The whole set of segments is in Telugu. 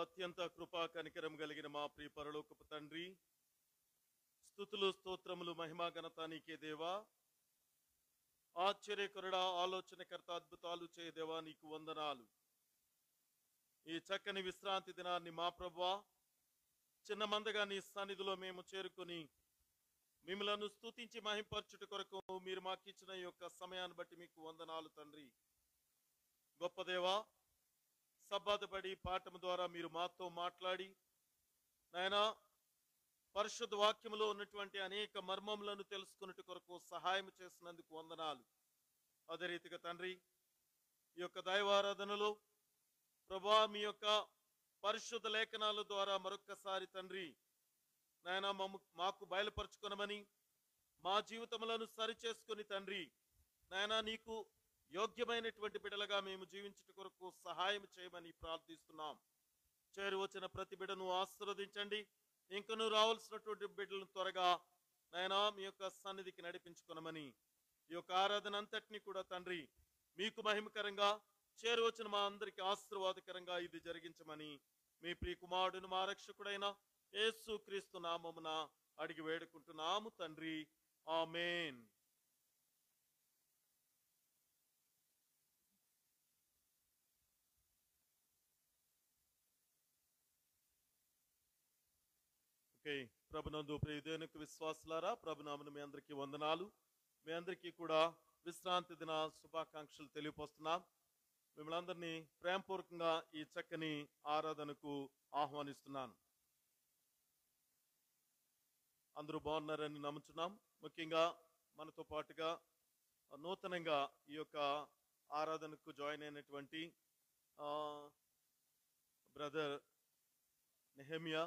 అత్యంత కృపా కనికరం కలిగిన మా ప్రియ పరలోకపు తండ్రి, స్తుతులు స్తోత్రములు మహిమా ఘనత నీకే దేవా. ఆశ్చర్యకరుడా, ఆలోచనకర్త, అద్భుతాలు చేయ దేవా నీకు వందనాలు. ఈ చక్కని విశ్రాంతి దినాన్ని మా ప్రభువా, చిన్న మందగా నీ సన్నిధిలో మేము చేరుకొని మిమ్మలను స్తుతించి మహింపరచుట కొరకు మీరు మాకు ఇచ్చిన ఈ యొక్క సమయాన్ని బట్టి మీకు వందనాలు తండ్రి. గొప్ప దేవా, సబ్బాతపడి పాఠము ద్వారా మీరు మాతో మాట్లాడి నాయనా పరిశుద్ధ వాక్యములో ఉన్నటువంటి అనేక మర్మములను తెలుసుకున్నట్టు కొరకు సహాయం చేసినందుకు వందనాలు. అదే రీతిగా తండ్రి, ఈ యొక్క దైవారాధనలో ప్రభువా మీ యొక్క పరిశుద్ధ లేఖనాల ద్వారా మరొక్కసారి తండ్రి నాయన మాకు బయలుపరచుకొనమని, మా జీవితములను సరిచేసుకుని తండ్రి నాయన నీకు యోగ్యమైనటువంటి బిడ్డలుగా మేము జీవించుట కొరకు సహాయం చేయమని ప్రార్థిస్తున్నాం. చేరు వచ్చిన ప్రతి బిడ్డను ఆశీర్వదించండి. ఇంకను రావాల్సినటువంటి బిడ్డలను త్వరగా నాయన మీ యొక్క సన్నిధికి నడిపించుకొనమని, ఈ యొక్క ఆరాధన అంతటినీ కూడా తండ్రి మీకు మహిమకరంగా, చేరు వచ్చిన మా అందరికి ఆశీర్వాదకరంగా ఇది జరిగించమని మీ ప్రియ కుమారుడును మా రక్షకుడైన యేసు క్రీస్తు నామమున అడిగి వేడుకుంటున్నాము తండ్రి. ఆమేన్. ఓకే, ప్రభునందు ప్రియదేవునికి విశ్వాసులారా, ప్రభునామను మీ అందరికీ వందనాలు. మీ అందరికీ కూడా విశ్రాంతి దిన శుభాకాంక్షలు తెలియపరుస్తున్నాం. మిమ్మల్ని అందరినీ ప్రేమపూర్వకంగా ఈ చక్కని ఆరాధనకు ఆహ్వానిస్తున్నాను. అందరూ బాగున్నారని నమ్ముచున్నాం. ముఖ్యంగా మనతో పాటుగా నూతనంగా ఈ యొక్క ఆరాధనకు జాయిన్ అయినటువంటి brother Nehemiah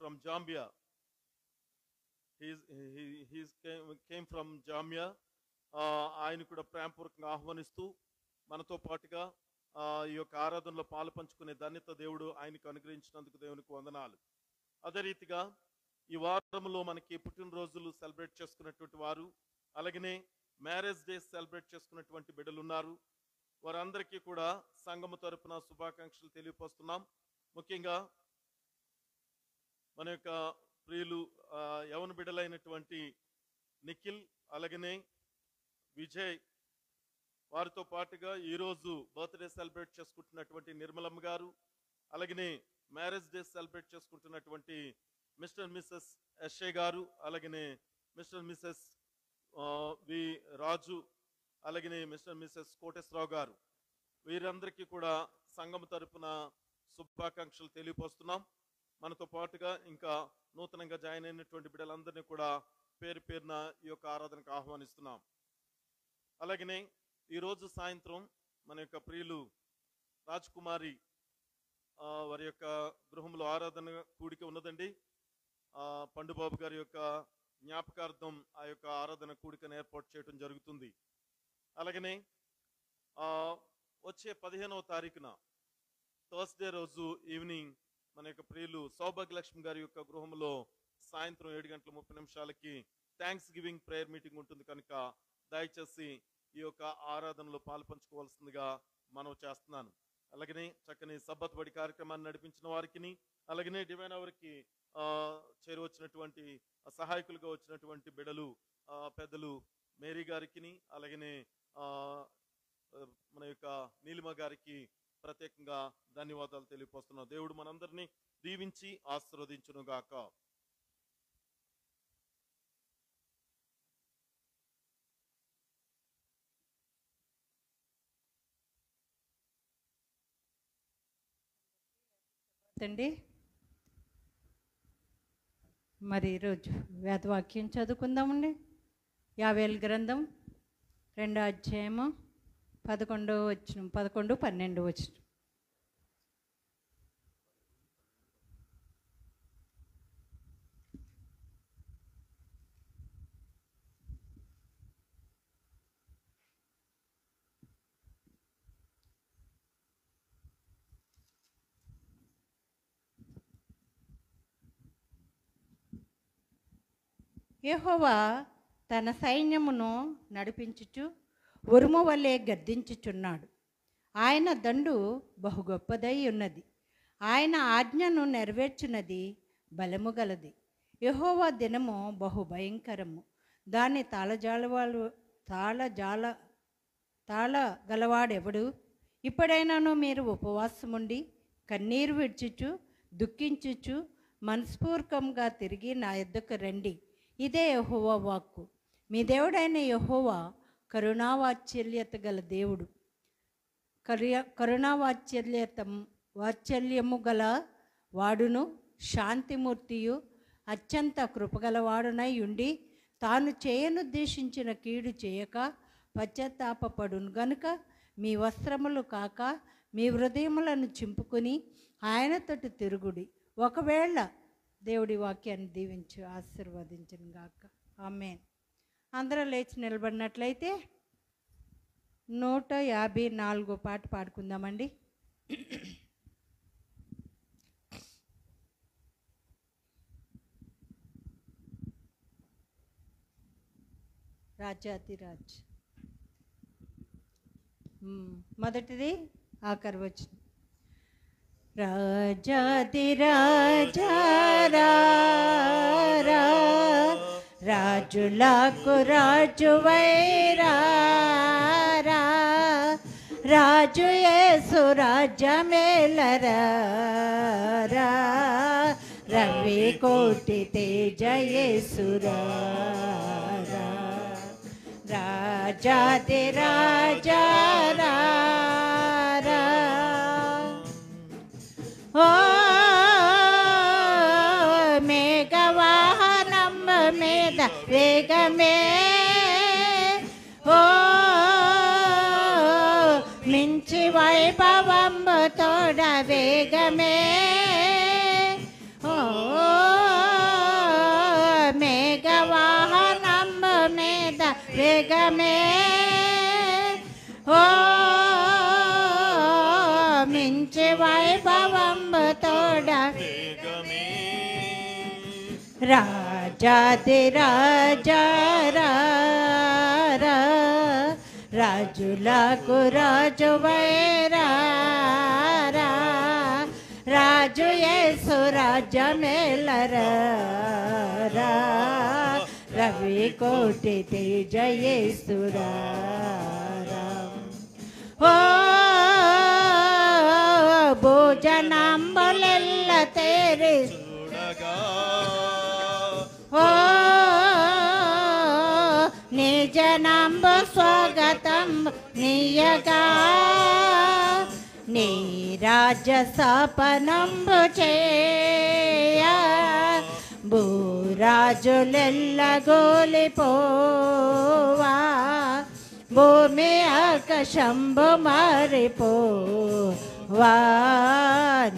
from Zambia. He came from Zambia. ఆయన కూడా ప్రేమపూర్వకంగా ఆహ్వానిస్తూ మనతో పాటుగా ఈ యొక్క ఆరాధనలో పాలు పంచుకునే ధన్యత దేవుడు ఆయనకు అనుగ్రహించినందుకు దేవునికి వందనాలు. అదే రీతిగా ఈ వారంలో మనకి పుట్టినరోజులు సెలబ్రేట్ చేసుకున్నటువంటి వారు, అలాగనే మ్యారేజ్ డే సెలబ్రేట్ చేసుకున్నటువంటి బిడ్డలు ఉన్నారు. వారందరికీ కూడా సంఘము తరపున శుభాకాంక్షలు తెలియపరుస్తున్నాం. ముఖ్యంగా మన యొక్క ప్రియులు యవన బిడ్డలైనటువంటి నిఖిల్, అలాగనే విజయ్, వారితో పాటుగా ఈరోజు బర్త్డే సెలబ్రేట్ చేసుకుంటున్నటువంటి నిర్మలమ్మ గారు, అలాగనే మ్యారేజ్ డే సెలబ్రేట్ చేసుకుంటున్నటువంటి మిస్టర్ మిస్సెస్ ఎస్ఏ గారు, అలాగనే మిస్టర్ మిస్సెస్ వి రాజు, అలాగనే మిస్టర్ మిస్సెస్ కోటేశ్వరరావు గారు, వీరందరికీ కూడా సంఘం తరపున శుభాకాంక్షలు తెలియపరుస్తున్నాం. మనతో పాటుగా ఇంకా నూతనంగా జాయిన్ అయినటువంటి బిడ్డలందరినీ కూడా పేరు పేరున ఈ యొక్క ఆరాధనకు ఆహ్వానిస్తున్నాం. అలాగనే ఈరోజు సాయంత్రం మన యొక్క ప్రియులు రాజ్కుమారి వారి యొక్క గృహంలో ఆరాధన కూడిక ఉన్నదండి. పండుబాబు గారి యొక్క జ్ఞాపకార్థం ఆ యొక్క ఆరాధన కూడికను ఏర్పాటు చేయడం జరుగుతుంది. అలాగనే వచ్చే 15వ తారీఖున థర్స్డే రోజు ఈవినింగ్ మన యొక్క ప్రియులు సౌభాగ్యలక్ష్మి గారి యొక్క గృహంలో సాయంత్రం 7:30 థ్యాంక్స్ గివింగ్ ప్రేయర్ మీటింగ్ ఉంటుంది కనుక దయచేసి ఈ యొక్క ఆరాధనలో పాలు పంచుకోవాల్సిందిగా మనవి చేస్తున్నాను. అలాగనే చక్కని సబ్బత్ బడి కార్యక్రమాన్ని నడిపించిన వారికి, అలాగనే డివైన్ అవర్కి చేరువచ్చినటువంటి సహాయకులుగా వచ్చినటువంటి బిడ్డలు పెద్దలు మేరీ గారికి, అలాగనే మన యొక్క నీలిమ గారికి ప్రత్యేకంగా ధన్యవాదాలు తెలియపరుస్తున్నాం. దేవుడు మనందరినీ దీవించి ఆశీర్వదించును గాక. అండి, మరి ఈరోజు వేదవాక్యం చదువుకుందామండి. యావేలు గ్రంథం 2వ అధ్యాయము 11వ వచనం, 11, 12 వచనం. యెహోవా తన సైన్యమును నడిపించుచు ఉరుము వలె గద్దించుచున్నాడు. ఆయన దండు బహు గొప్పదై ఉన్నది. ఆయన ఆజ్ఞను నెరవేర్చున్నది బలము గలది. యెహోవా దినము బహు భయంకరము. దాన్ని తాళగలవాడెవడు? ఇప్పుడైనాను మీరు ఉపవాసముండి కన్నీరు విడ్చుచు దుఃఖించుచు మనస్పూర్వకంగా తిరిగి నా యొద్దకు రండి. ఇదే యెహోవా వాక్కు. మీ దేవుడైన యెహోవా కరుణావాత్సల్యత గల దేవుడు, వాత్సల్యము గల వాడును, శాంతిమూర్తియు, అత్యంత కృపగలవాడునై ఉండి తాను చేయనుద్దేశించిన కీడు చేయక పశ్చాత్తాపపడును గనుక మీ వస్త్రములు కాక మీ హృదయములను చింపుకుని ఆయనతోటి తిరుగుడి. ఒకవేళ దేవుడి వాక్యాన్ని దీవించి ఆశీర్వదించును గాక. ఆమేన్. అందరూ లేచి నిలబడినట్లయితే 154 పాట పాడుకుందామండి. రాజాతిరాజ్. మొదటిది ఆఖరి వచనం. రాజాతిరాజా రాజులకు రాజువైరా, రాజు యేసు రాజ్యమేలరా, రవి కోటి తేజ యేసురా, రాజాది రాజా ఓ మేఘవాహనం మీద వేగమే, ఓ మించి వైభవంబు తోడ వేగమే, ఓ మేఘవాహనం మీద వేగమే, ఓ మించి వైభవంబు తోడ వేగమే, రాజాది రాజా రాజులకు రాజువైరా, రాజు యేసు రాజ్యమేలరా, రవి కోటి తేజ యేసురా, ఓ భోజనంబులెల్ల తేరి చూడగా ఓ నిజనంబు స్వాగతం నీయగా, నీ రాజ్య స్థాపనంబు చేయ భూరాజులెల్ల గోలిపోవా, భూమి ఆకాశంబు మారిపోవా,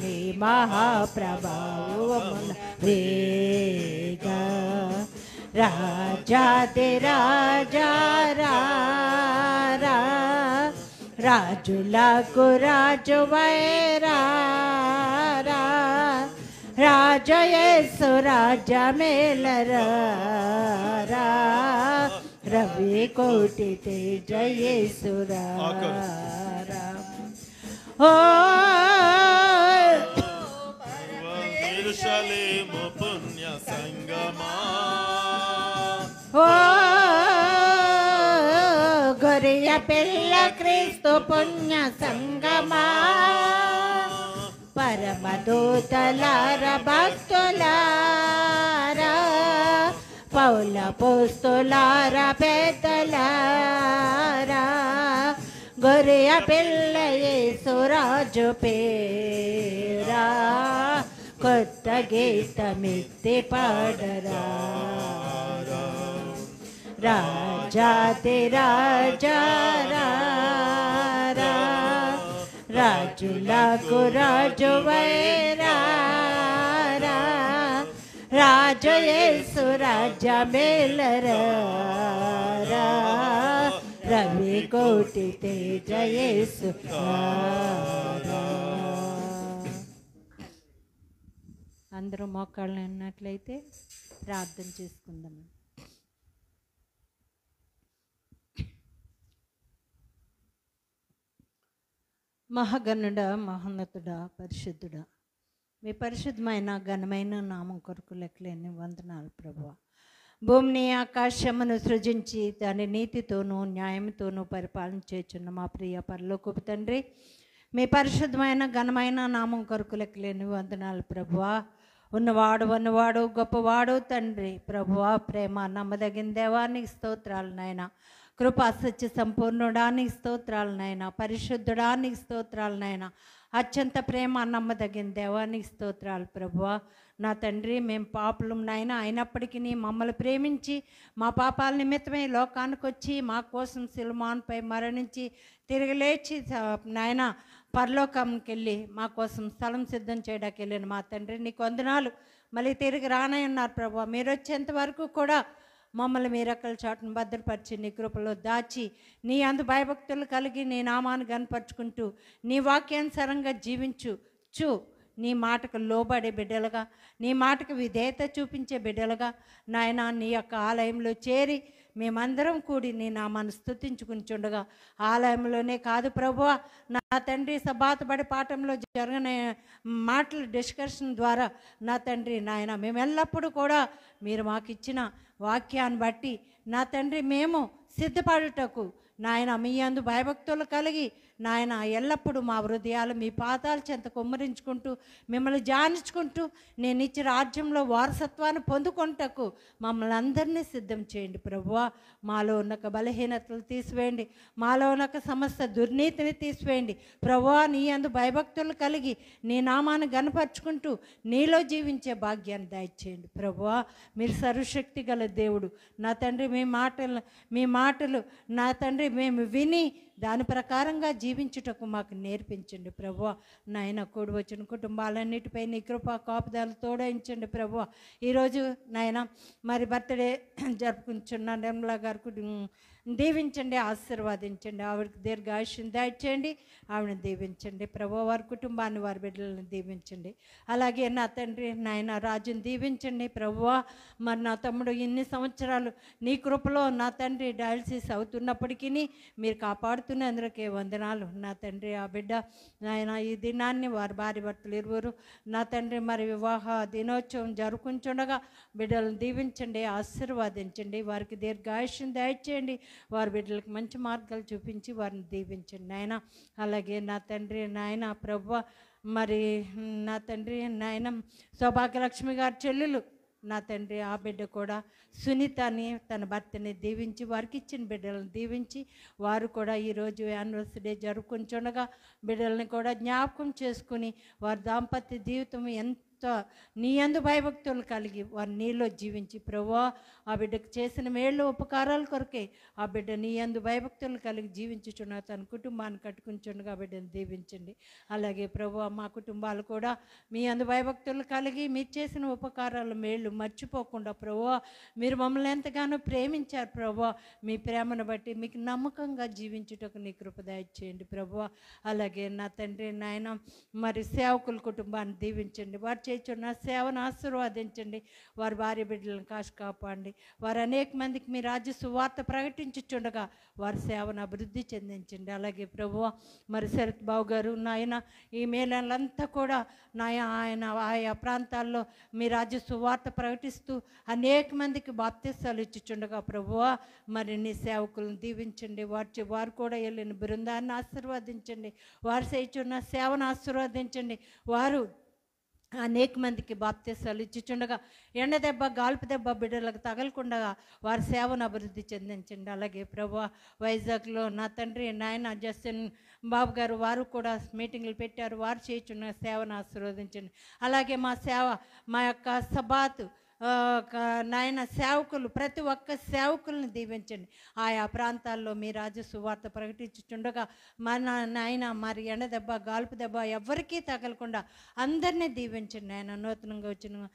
నీ మహాప్రభావమున వేగా, రాజాది రాజా రాజులకు రాజువైరా, రాజు యేసు రాజ్యమేలరా, రవి కోటి తేజ యేసురా, ఓ యెరూషలేము పుణ్య సంగమా, ఓ గొర్రె పిల్ల క్రీస్తు పుణ్య సంగమా, పరమదూతలార భక్తులారా, పౌల పోస్తులార పెద్దలారా, గొర్రె పిల్ల యేసు రాజు పేరా, కొత్త గీతమిత్తి పాడరా, రాజాది రాజా రాజులకు రాజువైరా, రాజు యేసు రాజ్యమేలరా, రవి కోటి తేజ యేసు. అందరూ మోకాళ్ళు ఉన్నట్లయితే ప్రార్థన చేసుకుందాం. మహాగణుడా, మహోన్నతుడా, పరిశుద్ధుడా, మీ పరిశుద్ధమైన ఘనమైన నామం కొరకు లెక్కలేని వందనాలు ప్రభువా. భూమిని ఆకాశమును సృజించి దాని నీతితోనూ న్యాయంతోనూ పరిపాలన చేస్తున్న మా ప్రియ పరలోకపు తండ్రి, మీ పరిశుద్ధమైన ఘనమైన నామం కొరకు లెక్కలేని వందనాలు ప్రభువా. ఉన్నవాడు గొప్పవాడు తండ్రి ప్రభువా. ప్రేమ నమ్మదగిన దేవానికి స్తోత్రాలు నాయన. కృపా సత్య సంపూర్ణుడానికి స్తోత్రాలు నాయన. పరిశుద్ధుడానికి స్తోత్రాలు నాయన. అత్యంత ప్రేమ నమ్మదగిన దేవానికి స్తోత్రాలు ప్రభువా. నా తండ్రి, మేము పాపులం నాయన, అయినప్పటికీ మమ్మల్ని ప్రేమించి మా పాపాల నిమిత్తమే లోకానికి వచ్చి మా కోసం సిలుమాన్పై మరణించి తిరిగి లేచి నాయన పరలోకంకి వెళ్ళి మా కోసం స్థలం సిద్ధం చేయడానికి వెళ్ళిన మా తండ్రి నీకు వందనాలు. మళ్ళీ తిరిగి రానై ఉన్నారు ప్రభువా. మీరు వచ్చేంత వరకు కూడా మమ్మల్ని మీ రెక్కల చాటును భద్రపరిచి నీ కృపలో దాచి నీ అందు భయభక్తులు కలిగి నీ నామాన్ని గనపరుచుకుంటూ నీ వాక్యానుసారంగా జీవించు నీ మాటకు లోబడే బిడ్డలుగా, నీ మాటకు విధేయత చూపించే బిడ్డలుగా నాయన నీ యొక్క ఆలయంలో చేరి మేమందరం కూడి నీ నామాన్ని స్తుతించుకుంటుండగా, ఆలయంలోనే కాదు ప్రభువా నా తండ్రి, సబాతుబడి పాఠంలో జరిగిన మాటల డిస్కషన్ ద్వారా నా తండ్రి నాయన మేము ఎల్లప్పుడూ కూడా మీరు మాకు ఇచ్చిన వాక్యాన్ని బట్టి నా తండ్రి మేము సిద్ధపడుటకు నాయన మీ యందు భయభక్తులు కలిగి నాయన ఎల్లప్పుడూ మా హృదయాలు మీ పాదాల చెంత కుమ్మరించుకుంటూ మిమ్మల్ని ధ్యానించుకుంటూ నేను ఇచ్చిన రాజ్యంలో వారసత్వాన్ని పొందుకొనుటకు మమ్మల్ని అందరినీ సిద్ధం చేయండి ప్రభువా. మాలో ఉన్న బలహీనతలు తీసివేయండి, మాలో ఉన్న సమస్త దుర్నీతిని తీసివేయండి ప్రభువా. నీ యందు భయభక్తులు కలిగి నీ నామాన్ని గనపరుచుకుంటూ నీలో జీవించే భాగ్యాన్ని దయచేయండి ప్రభువా. మీరు సర్వశక్తి గల దేవుడు నా తండ్రి. మీ మాటలు నా తండ్రి మేము విని దాని ప్రకారంగా జీవించుటకు మాకు నేర్పించండి ప్రభువా. నాయన కూడి వచ్చిన కుటుంబాలన్నిటిపై నీ కృపా కాపుదాలు తోడించండి ప్రభువా. ఈరోజు నాయన మరి బర్త్డే జరుపుకుంటున్న నిర్మలా గారికి దీవించండి, ఆశీర్వాదించండి. ఆవిడకి దీర్ఘాయుష్యం దయచేయండి, ఆవిడని దీవించండి ప్రభువా. వారి కుటుంబాన్ని వారి బిడ్డలను దీవించండి. అలాగే నా తండ్రి నాయన రాజుని దీవించండి ప్రభువా. మరి నా తమ్ముడు ఇన్ని సంవత్సరాలు నీ కృపలో నా తండ్రి డయాలసిస్ అవుతున్నప్పటికీ మీరు కాపాడుతున్నందుకే వందనాలు నా తండ్రి. ఆ బిడ్డ నాయన ఈ దినాన్ని వారి భార్య భర్తలు ఇరువురు నా తండ్రి మరి వివాహ దినోత్సవం జరుపుకుంటుండగా బిడ్డలను దీవించండి, ఆశీర్వాదించండి. వారికి దీర్ఘాయుష్యం దయచేయండి, వారి బిడ్డలకు మంచి మార్గాలు చూపించి వారిని దీవించండి నాయన. అలాగే నా తండ్రి నాయన ప్రభువా మరి నా తండ్రి నాయన సౌభాగ్యలక్ష్మి గారి చెల్లెలు నా తండ్రి, ఆ బిడ్డ కూడా సునీతని తన భర్తని దీవించి వారికి ఇచ్చిన బిడ్డలను దీవించి వారు కూడా ఈరోజు యానివర్సరీ జరుపుకుంటుండగా బిడ్డలని కూడా జ్ఞాపకం చేసుకుని వారి దాంపత్య జీవితం ఎంత నీ యందు భయభక్తులు కలిగి వారు నీలో జీవించి ప్రభువా ఆ బిడ్డకు చేసిన మేళ్ళు ఉపకారాల కొరకే ఆ బిడ్డ నీ యందు భయభక్తులు కలిగి జీవించుచున్న తన కుటుంబాన్ని కట్టుకుంటుండగా బిడ్డను దీవించండి. అలాగే ప్రభువా మా కుటుంబాలు కూడా మీ యందు భయభక్తులు కలిగి మీరు చేసిన ఉపకారాలు మేళ్ళు మర్చిపోకుండా ప్రభువా మీరు మమ్మల్ని ఎంతగానో ప్రేమించారు ప్రభువా. మీ ప్రేమను బట్టి మీకు నమ్మకంగా జీవించుటకు నీ కృప దయచేయండి ప్రభువా. అలాగే నా తండ్రి నాయన మరి సేవకుల కుటుంబాన్ని దీవించండి, వారు చేస్తున్న సేవను ఆశీర్వాదించండి, వారి భార్య బిడ్డలను కాచి కాపాడండి. వారు అనేక మందికి మీ రాజ్య సువార్త ప్రకటించుచుండగా వారి సేవను అభివృద్ధి చెందించండి. అలాగే ప్రభువా మరి శరత్ బాబు గారు నాయన ఈ మేళలంతా కూడా ఆయన ఆయా ప్రాంతాల్లో మీ రాజ్య సువార్త ప్రకటిస్తూ అనేక మందికి బాప్తిస్తాలు ఇచ్చుచుండగా ప్రభువా మరి నీ సేవకులను దీవించండి. వారు కూడా వెళ్ళిన బృందాన్ని ఆశీర్వదించండి, వారు చేస్తున్న సేవను ఆశీర్వదించండి. వారు అనేక మందికి బాప్తిస్తాలు ఇచ్చుచుండగా ఎండ దెబ్బ గాల్పు దెబ్బ బిడ్డలకు తగలకుండా వారి సేవను అభివృద్ధి చెందించండి. అలాగే ప్రభువా వైజాగ్లో నా తండ్రి నాయన జస్టిన్ బాబు గారు వారు కూడా మీటింగ్లు పెట్టారు, వారు చేస్తున్న సేవను ఆశీర్వదించండి. అలాగే మా యొక్క సబాతు నాయన సేవకులు ప్రతి ఒక్క సేవకులను దీవించండి. ఆయా ప్రాంతాల్లో మీ రాజ్య సువార్త ప్రకటించుచుండగా మన నాయన మరి ఎండ దెబ్బ గాల్పు దెబ్బ ఎవరికీ తగలకుండా అందరినీ దీవించండి నాయన. నూతనంగా వచ్చిన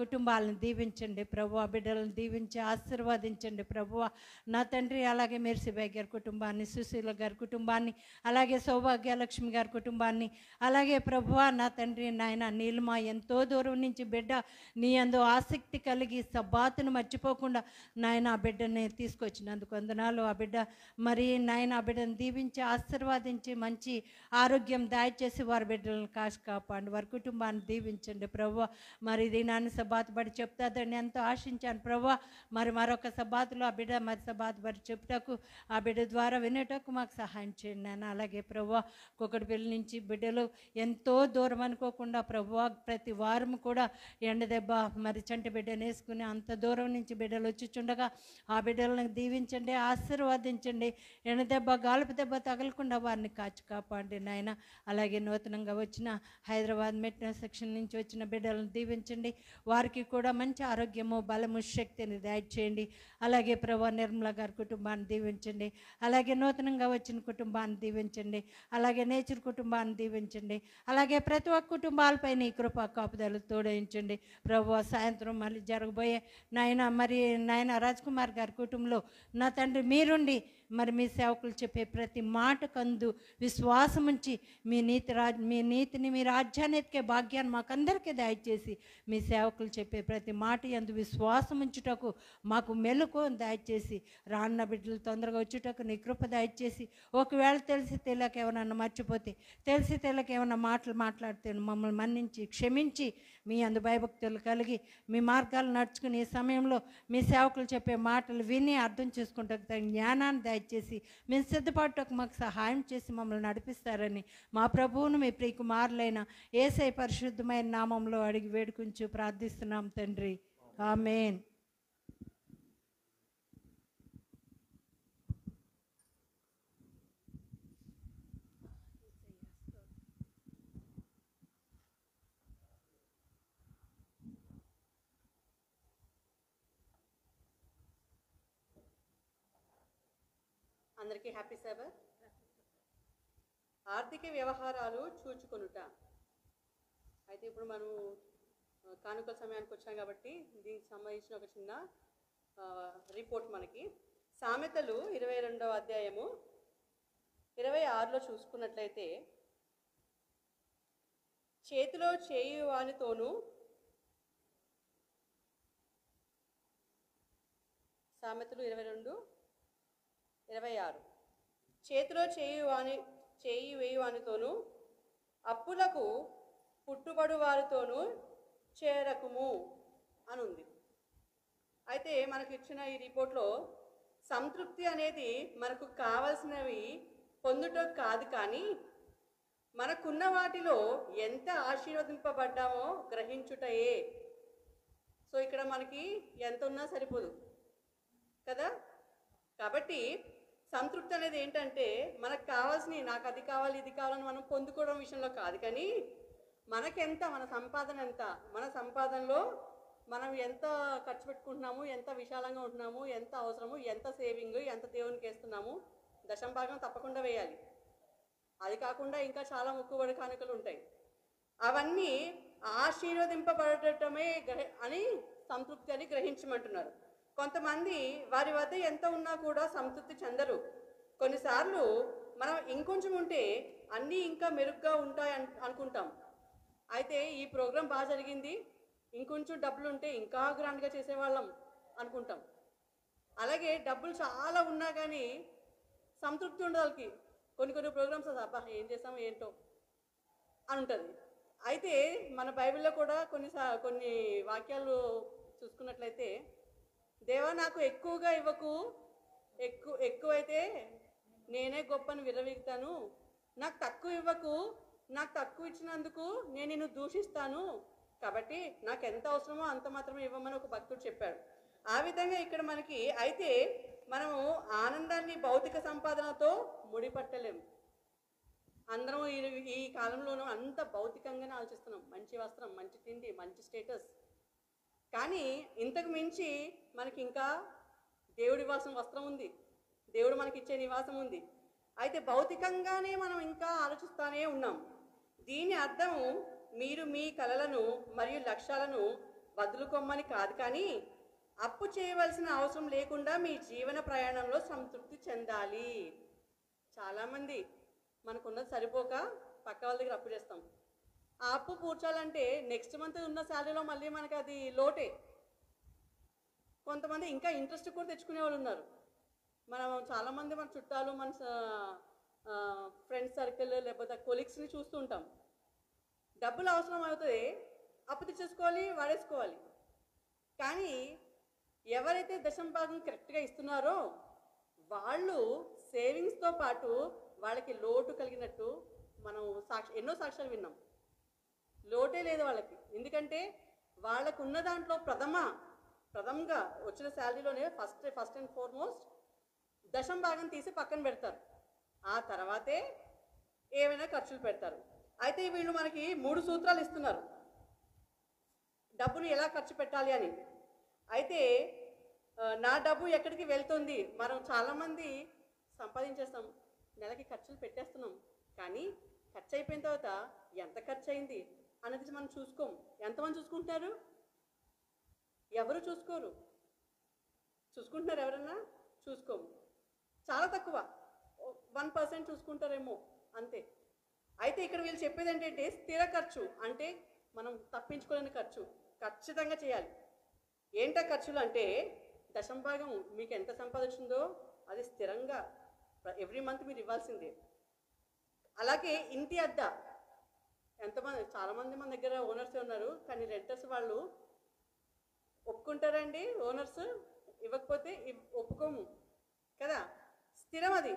కుటుంబాలను దీవించండి ప్రభువా, బిడ్డలను దీవించి ఆశీర్వదించండి ప్రభువా నా తండ్రి. అలాగే మెర్సిబాయ్ గారి కుటుంబాన్ని, సుశీల గారి కుటుంబాన్ని, అలాగే సౌభాగ్యలక్ష్మి గారి కుటుంబాన్ని, అలాగే ప్రభువా నా తండ్రి నాయన నీలిమ ఎంతో దూరం నుంచి బిడ్డ నీ యందు ఆసక్తి ఆసక్తి కలిగి సబ్బాతును మర్చిపోకుండా నాయన ఆ బిడ్డని తీసుకొచ్చినందుకు వందనాలు. ఆ బిడ్డ మరి నాయన ఆ బిడ్డను దీవించి ఆశీర్వాదించి మంచి ఆరోగ్యం దయచేసి వారి బిడ్డలను కాపాడండి, వారి కుటుంబాన్ని దీవించండి ప్రభువా. మరి ఇది నాన్న సబ్బాతు బడి చెప్తాదని ఎంతో ఆశించాను ప్రభువా. మరి మరొక సబ్బాతులో ఆ బిడ్డ మరి సబ్బాతు బడి చెప్టకు ఆ బిడ్డ ద్వారా వినేటకు మాకు సహాయం చేయండి నాన్న. అలాగే ప్రభువా కుక్కడిపల్లి నుంచి బిడ్డలు ఎంతో దూరం అనుకోకుండా ప్రభువా ప్రతి వారం కూడా ఎండ దెబ్బ మరి చంటి బిడ్డను వేసుకుని అంత దూరం నుంచి బిడ్డలు వచ్చుచుండగా ఆ బిడ్డలను దీవించండి, ఆశీర్వదించండి. ఎండ దెబ్బ గాలుపు దెబ్బ తగలకుండా వారిని కాపాడండి నాయన. అలాగే నూతనంగా వచ్చిన హైదరాబాద్ మెట్రో సెక్షన్ నుంచి వచ్చిన బిడ్డలను దీవించండి, వారికి కూడా మంచి ఆరోగ్యము బలము శక్తిని దయచేయండి. అలాగే ప్రభా నిర్మల గారి కుటుంబాన్ని దీవించండి, అలాగే నూతనంగా వచ్చిన కుటుంబాన్ని దీవించండి, అలాగే నేచర్ కుటుంబాన్ని దీవించండి. అలాగే ప్రతి ఒక్క కుటుంబాలపై నీ కృపా కాపుదలు తోడయించండి ప్రభు. సాయంత్రం మళ్ళీ జరగబోయే నాయన రాజ్ కుమార్ గారి కుటుంబంలో నా తండ్రి మీరుండి మరి మీ సేవకులు చెప్పే ప్రతి మాట కందు విశ్వాసం ఉంచి మీ నీతిని మీ రాజ్యాన్ని ఎత్తికే భాగ్యాన్ని మాకందరికీ దయచేసి మీ సేవకులు చెప్పే ప్రతి మాట యందు విశ్వాసం ఉంచుటకు మాకు మెలకు దయచేసి రాన్న బిడ్డలు తొందరగా వచ్చుటకు నీ కృప దయచేసి ఒకవేళ తెలిసి తెలియక ఏమన్నా మర్చిపోతే తెలిసి తెలియక ఏమన్నా మాటలు మాట్లాడితే మమ్మల్ని మన్నించి క్షమించి మీ అందు భయభక్తులు కలిగి మీ మార్గాలు నడుచుకుని ఈ సమయంలో మీ సేవకులు చెప్పే మాటలు విని అర్థం చేసుకుంటూ జ్ఞానాన్ని దయచేసి మేము సిద్ధపడటకు మాకు సహాయం చేసి మమ్మల్ని నడిపిస్తారని మా ప్రభువును మీ ప్రియకుమారులైన యేసయ్య పరిశుద్ధమైన నామంలో అడిగి వేడుకుంటూ ప్రార్థిస్తున్నాం తండ్రి, ఆమేన్. అందరికీ హ్యాపీ సబత్. ఆర్థిక వ్యవహారాలు చూచుకొనుట. అయితే ఇప్పుడు మనం కానుకల సమయానికి వచ్చాం కాబట్టి దీనికి సంబంధించిన ఒక చిన్న రిపోర్ట్ మనకి సామెతలు 22వ అధ్యాయము 26లో చూసుకున్నట్లయితే, చేతిలో చేయువానితోనూ సామెతలు 22:26 చేతిలో చేయి వేయువానితోనూ అప్పులకు పుట్టుబడు వారితోనూ చేరకుము అని ఉంది. అయితే మనకు ఇచ్చిన ఈ రిపోర్ట్లో సంతృప్తి అనేది మనకు కావలసినవి పొందుటం కాదు, కానీ మనకున్న వాటిలో ఎంత ఆశీర్వదింపబడ్డామో గ్రహించుటయే. సో ఇక్కడ మనకి ఎంత ఉన్నా సరిపోదు కదా. కాబట్టి సంతృప్తి అనేది ఏంటంటే మనకు కావాల్సినవి, నాకు అది కావాలి ఇది కావాలని మనం పొందుకోవడం విషయంలో కాదు, కానీ మనకెంత, మన సంపాదన ఎంత, మన సంపాదనలో మనం ఎంత ఖర్చు పెట్టుకుంటున్నాము, ఎంత విశాలంగా ఉంటున్నాము, ఎంత అవసరము, ఎంత సేవింగ్, ఎంత దేవునికి వేస్తున్నాము. దశంభాగం తప్పకుండా వేయాలి. అది కాకుండా ఇంకా చాలా మొక్కుబడి కానుకలు ఉంటాయి. అవన్నీ ఆశీర్వదింపబడటమే అని సంతృప్తి అని గ్రహించమంటున్నారు. కొంతమంది వారి వద్ద ఎంత ఉన్నా కూడా సంతృప్తి చెందరు. కొన్నిసార్లు మనం ఇంకొంచెం ఉంటే అన్నీ ఇంకా మెరుగ్గా ఉంటాయి అనుకుంటాం. అయితే ఈ ప్రోగ్రాం బాగా జరిగింది, ఇంకొంచెం డబ్బులు ఉంటే ఇంకా గ్రాండ్గా చేసేవాళ్ళం అనుకుంటాం. అలాగే డబ్బులు చాలా ఉన్నా కానీ సంతృప్తి ఉండడానికి కొన్ని ప్రోగ్రామ్స్ అబ్బా ఏం చేస్తాం ఏంటో అని ఉంటుంది. అయితే మన బైబిల్లో కూడా కొన్ని వాక్యాలు చూసుకున్నట్లయితే, దేవా నాకు ఎక్కువగా ఇవ్వకు, ఎక్కువైతే నేనే గొప్పని విరవీగుతాను, నాకు తక్కువ ఇవ్వకు, నాకు తక్కువ ఇచ్చినందుకు నేను నిన్ను దూషిస్తాను, కాబట్టి నాకు ఎంత అవసరమో అంత మాత్రమే ఇవ్వమని ఒక భక్తుడు చెప్పాడు. ఆ విధంగా ఇక్కడ మనకి అయితే మనము ఆనందాన్ని భౌతిక సంపాదనతో ముడిపట్టలేము. అందరం ఈ కాలంలోనూ అంత భౌతికంగానే ఆలోచిస్తున్నాం. మంచి వస్త్రం, మంచి తిండి, మంచి స్టేటస్. కానీ ఇంతకు మించి మనకి ఇంకా దేవుడి నివాసం వస్త్రం ఉంది, దేవుడు మనకిచ్చే నివాసం ఉంది. అయితే భౌతికంగానే మనం ఇంకా ఆలోచిస్తూనే ఉన్నాం. దీని అర్థం మీరు మీ కలలను మరియు లక్ష్యాలను వదులుకోమని కాదు, కానీ అప్పు చేయవలసిన అవసరం లేకుండా మీ జీవన ప్రయాణంలో సంతృప్తి చెందాలి. చాలామంది మనకున్నది సరిపోక పక్క వాళ్ళ దగ్గర అప్పు చేస్తాం. ఆ అప్పు పూడ్చాలంటే నెక్స్ట్ మంత్ ఉన్న శాలరీలో మళ్ళీ మనకి అది లోటే. కొంతమంది ఇంకా ఇంట్రెస్ట్ కూడా తెచ్చుకునే వాళ్ళు ఉన్నారు. మనం చాలామంది మన చుట్టాలు, మన ఫ్రెండ్స్ సర్కిల్ లేకపోతే కొలీగ్స్ని చూస్తూ ఉంటాం. డబ్బులు అవసరం అవుతుంది, అప్పు తెచ్చేసుకోవాలి, వాడేసుకోవాలి. కానీ ఎవరైతే దశమ భాగం కరెక్ట్గా ఇస్తున్నారో వాళ్ళు సేవింగ్స్తో పాటు వాళ్ళకి లోటు కలిగినట్టు మనం ఎన్నో సాక్ష్యాలు విన్నాం. లోటే లేదు వాళ్ళకి. ఎందుకంటే వాళ్ళకు ఉన్న దాంట్లో ప్రథమంగా వచ్చిన శాలరీలోనే ఫస్ట్ అండ్ ఫార్మోస్ట్ దశమ భాగం తీసి పక్కన పెడతారు. ఆ తర్వాతే ఏమైనా ఖర్చులు పెడతారు. అయితే వీళ్ళు మనకి 3 సూత్రాలు ఇస్తున్నారు డబ్బును ఎలా ఖర్చు పెట్టాలి అని. అయితే నా డబ్బు ఎక్కడికి వెళ్తుంది? మనం చాలామంది సంపాదించేస్తాం, నెలకి ఖర్చులు పెట్టేస్తున్నాం, కానీ ఖర్చు అయిపోయిన తర్వాత ఎంత ఖర్చు అయింది అనేది మనం చూసుకోము. ఎంతమంది చూసుకుంటున్నారు? ఎవరు చూసుకోరు. చూసుకుంటున్నారు ఎవరన్నా? చూసుకోము. చాలా తక్కువ, 1% చూసుకుంటారేమో, అంతే. అయితే ఇక్కడ వీళ్ళు చెప్పేది ఏంటంటే స్థిర ఖర్చు అంటే మనం తప్పించుకోలేని ఖర్చు ఖచ్చితంగా చేయాలి. ఏంటా ఖర్చులు అంటే దశమ భాగం మీకు ఎంత సంపాదించిందో అది స్థిరంగా ఎవ్రీ మంత్ మీరు ఇవ్వాల్సిందే. అలాగే ఇంటి అద్దె ఎంతమంది, చాలామంది మన దగ్గర ఓనర్సే ఉన్నారు, కానీ రెంటర్స్ వాళ్ళు ఒప్పుకుంటారండి? ఓనర్స్ ఇవ్వకపోతే ఒప్పుకోము కదా. స్థిరం అది.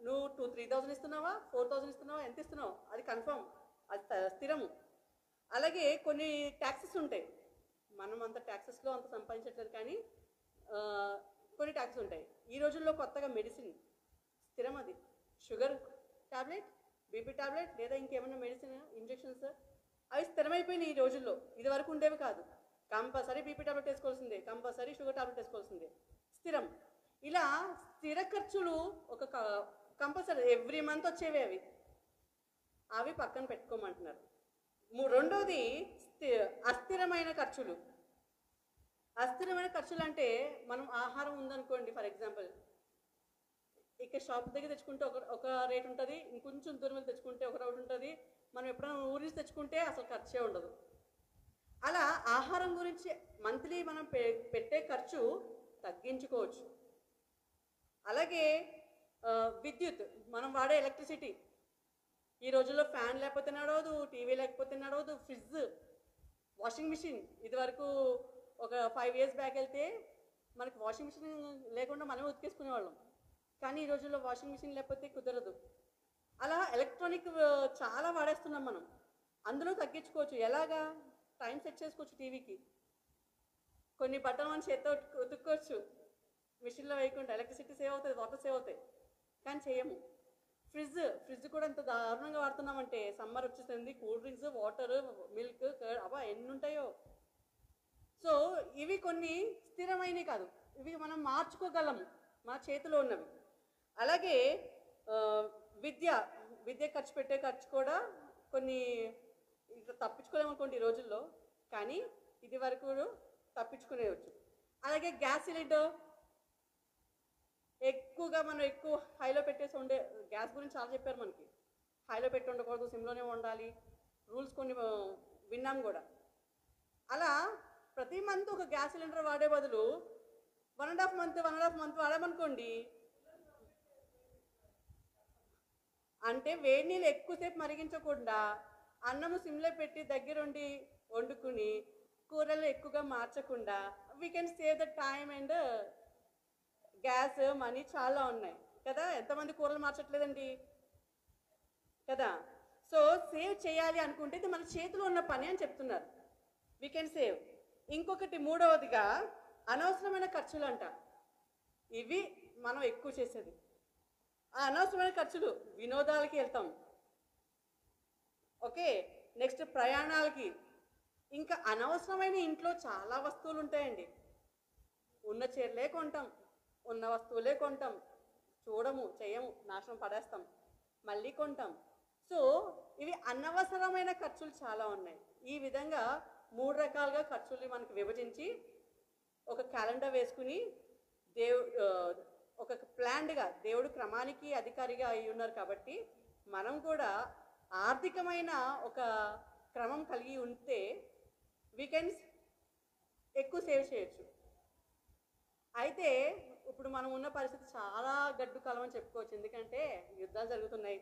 నువ్వు 2,000-3,000 ఇస్తున్నావా, 4,000 ఇస్తున్నావా, ఎంత ఇస్తున్నావు అది కన్ఫర్మ్, అది స్థిరము. అలాగే కొన్ని ట్యాక్సెస్ ఉంటాయి. మనం అంత ట్యాక్సెస్లో అంత సంపాదించట్లేదు, కానీ కొన్ని ట్యాక్సెస్ ఉంటాయి. ఈ రోజుల్లో కొత్తగా మెడిసిన్ స్థిరం, అది షుగర్ టాబ్లెట్, బీపీ టాబ్లెట్ లేదా ఇంకేమైనా మెడిసిన్ ఇంజెక్షన్స్ అవి స్థిరమైపోయినాయి ఈ రోజుల్లో. ఇది వరకు ఉండేవి కాదు. కంపల్సరీ బీపీ టాబ్లెట్ వేసుకోవాల్సిందే, కంపల్సరీ షుగర్ టాబ్లెట్ వేసుకోవాల్సిందే, స్థిరం. ఇలా స్థిర ఖర్చులు ఒక కంపల్సరీ ఎవ్రీ మంత్ వచ్చేవి, అవి పక్కన పెట్టుకోమంటున్నారు. రెండోది అస్థిరమైన ఖర్చులు. అస్థిరమైన ఖర్చులు అంటే మనం ఆహారం ఉందనుకోండి, ఫర్ ఎగ్జాంపుల్ ఇక్కడ షాప్ దగ్గర తెచ్చుకుంటే ఒక రేట్ ఉంటుంది, ఇంకొంచెం దూరం తెచ్చుకుంటే ఒక రేట్ ఉంటుంది, మనం ఎప్పుడైనా ఊరి నుంచి తెచ్చుకుంటే అసలు ఖర్చే ఉండదు. అలా ఆహారం గురించి మంత్లీ మనం పెట్టే ఖర్చు తగ్గించుకోవచ్చు. అలాగే విద్యుత్, మనం వాడే ఎలక్ట్రిసిటీ, ఈ రోజుల్లో ఫ్యాన్ లేకపోతే నడవదు, టీవీ లేకపోతే నడవదు, ఫ్రిడ్జ్, వాషింగ్ మిషన్. ఇదివరకు ఒక 5 years బ్యాక్ వెళ్తే మనకి వాషింగ్ మిషన్ లేకుండా మనమే ఉతికేసుకునేవాళ్ళం, కానీ ఈ రోజుల్లో వాషింగ్ మిషన్ లేకపోతే కుదరదు. అలా ఎలక్ట్రానిక్ చాలా వాడేస్తున్నాం మనం. అందులో తగ్గించుకోవచ్చు. ఎలాగా? టైం సెట్ చేసుకోవచ్చు. టీవీకి కొన్ని బట్టలు మనం చేత్తో ఉతుక్కోవచ్చు, మిషన్లో వేయకుండా. ఎలక్ట్రిసిటీ సేవ్ అవుతుంది, వాటర్ సేవ్ అవుతాయి, కానీ చేయము. ఫ్రిడ్జ్ కూడా ఎంత దారుణంగా వాడుతున్నామంటే, సమ్మర్ వచ్చేసింది, cool drinks, water, milk, curd, అబ్బా ఎన్ని ఉంటాయో. సో ఇవి కొన్ని స్థిరమైనవి కాదు, ఇవి మనం మార్చుకోగలము, మన చేతిలో ఉన్నవి. అలాగే విద్య ఖర్చు పెట్టే ఖర్చు కూడా కొన్ని తప్పించుకోలేము అనుకోండి ఈ రోజుల్లో, కానీ ఇది వరకు తప్పించుకునేవచ్చు. అలాగే గ్యాస్ సిలిండర్ ఎక్కువగా మనం హైలో పెట్టేసి ఉండే, గ్యాస్ గురించి చాలా చెప్పారు మనకి. హైలో పెట్టి ఉండకూడదు, సిమ్లోనే ఉండాలి, రూల్స్ కొన్ని విన్నాం కూడా. అలా ప్రతి మంత్ ఒక గ్యాస్ సిలిండర్ వాడే బదులు 1.5 month వాడామనుకోండి, అంటే వేడి నీళ్ళు ఎక్కువసేపు మరిగించకుండా అన్నము సిమ్లో పెట్టి దగ్గరుండి వండుకుని కూరలు ఎక్కువగా మార్చకుండా we can save the time and gas, money చాలా ఉన్నాయి కదా. ఎంతమంది కూరలు మార్చట్లేదండి కదా. సో సేవ్ చేయాలి అనుకుంటే ఇది మన చేతిలో ఉన్న పని అని చెప్తున్నారు. We can save. ఇంకొకటి మూడవదిగా అనవసరమైన ఖర్చులు అంట. ఇవి మనం ఎక్కువ చేసేది. ఆ అనవసరమైన ఖర్చులు, వినోదాలకి వెళ్తాం, ఓకే, నెక్స్ట్ ప్రయాణాలకి, ఇంకా అనవసరమైన ఇంట్లో చాలా వస్తువులు ఉంటాయండి. ఉన్న చీరలే కొంటాం, ఉన్న వస్తువులే కొంటాం, చూడము, చేయము, నాశనం పడేస్తాం, మళ్ళీ కొంటాం. సో ఇవి అనవసరమైన ఖర్చులు చాలా ఉన్నాయి. ఈ విధంగా 3 రకాలుగా ఖర్చుల్ని మనకు విభజించి ఒక క్యాలెండర్ వేసుకుని ఒక ప్లాన్డ్గా, దేవుడు క్రమానికి అధికారిగా అయి ఉన్నారు కాబట్టి మనం కూడా ఆర్థికమైన ఒక క్రమం కలిగి ఉంటే వీ కెన్ ఎక్కువ సేవ్ చేయొచ్చు. అయితే ఇప్పుడు మనం ఉన్న పరిస్థితి చాలా గడ్డు కాలం అని చెప్పుకోవచ్చు. ఎందుకంటే యుద్ధాలు జరుగుతున్నాయి,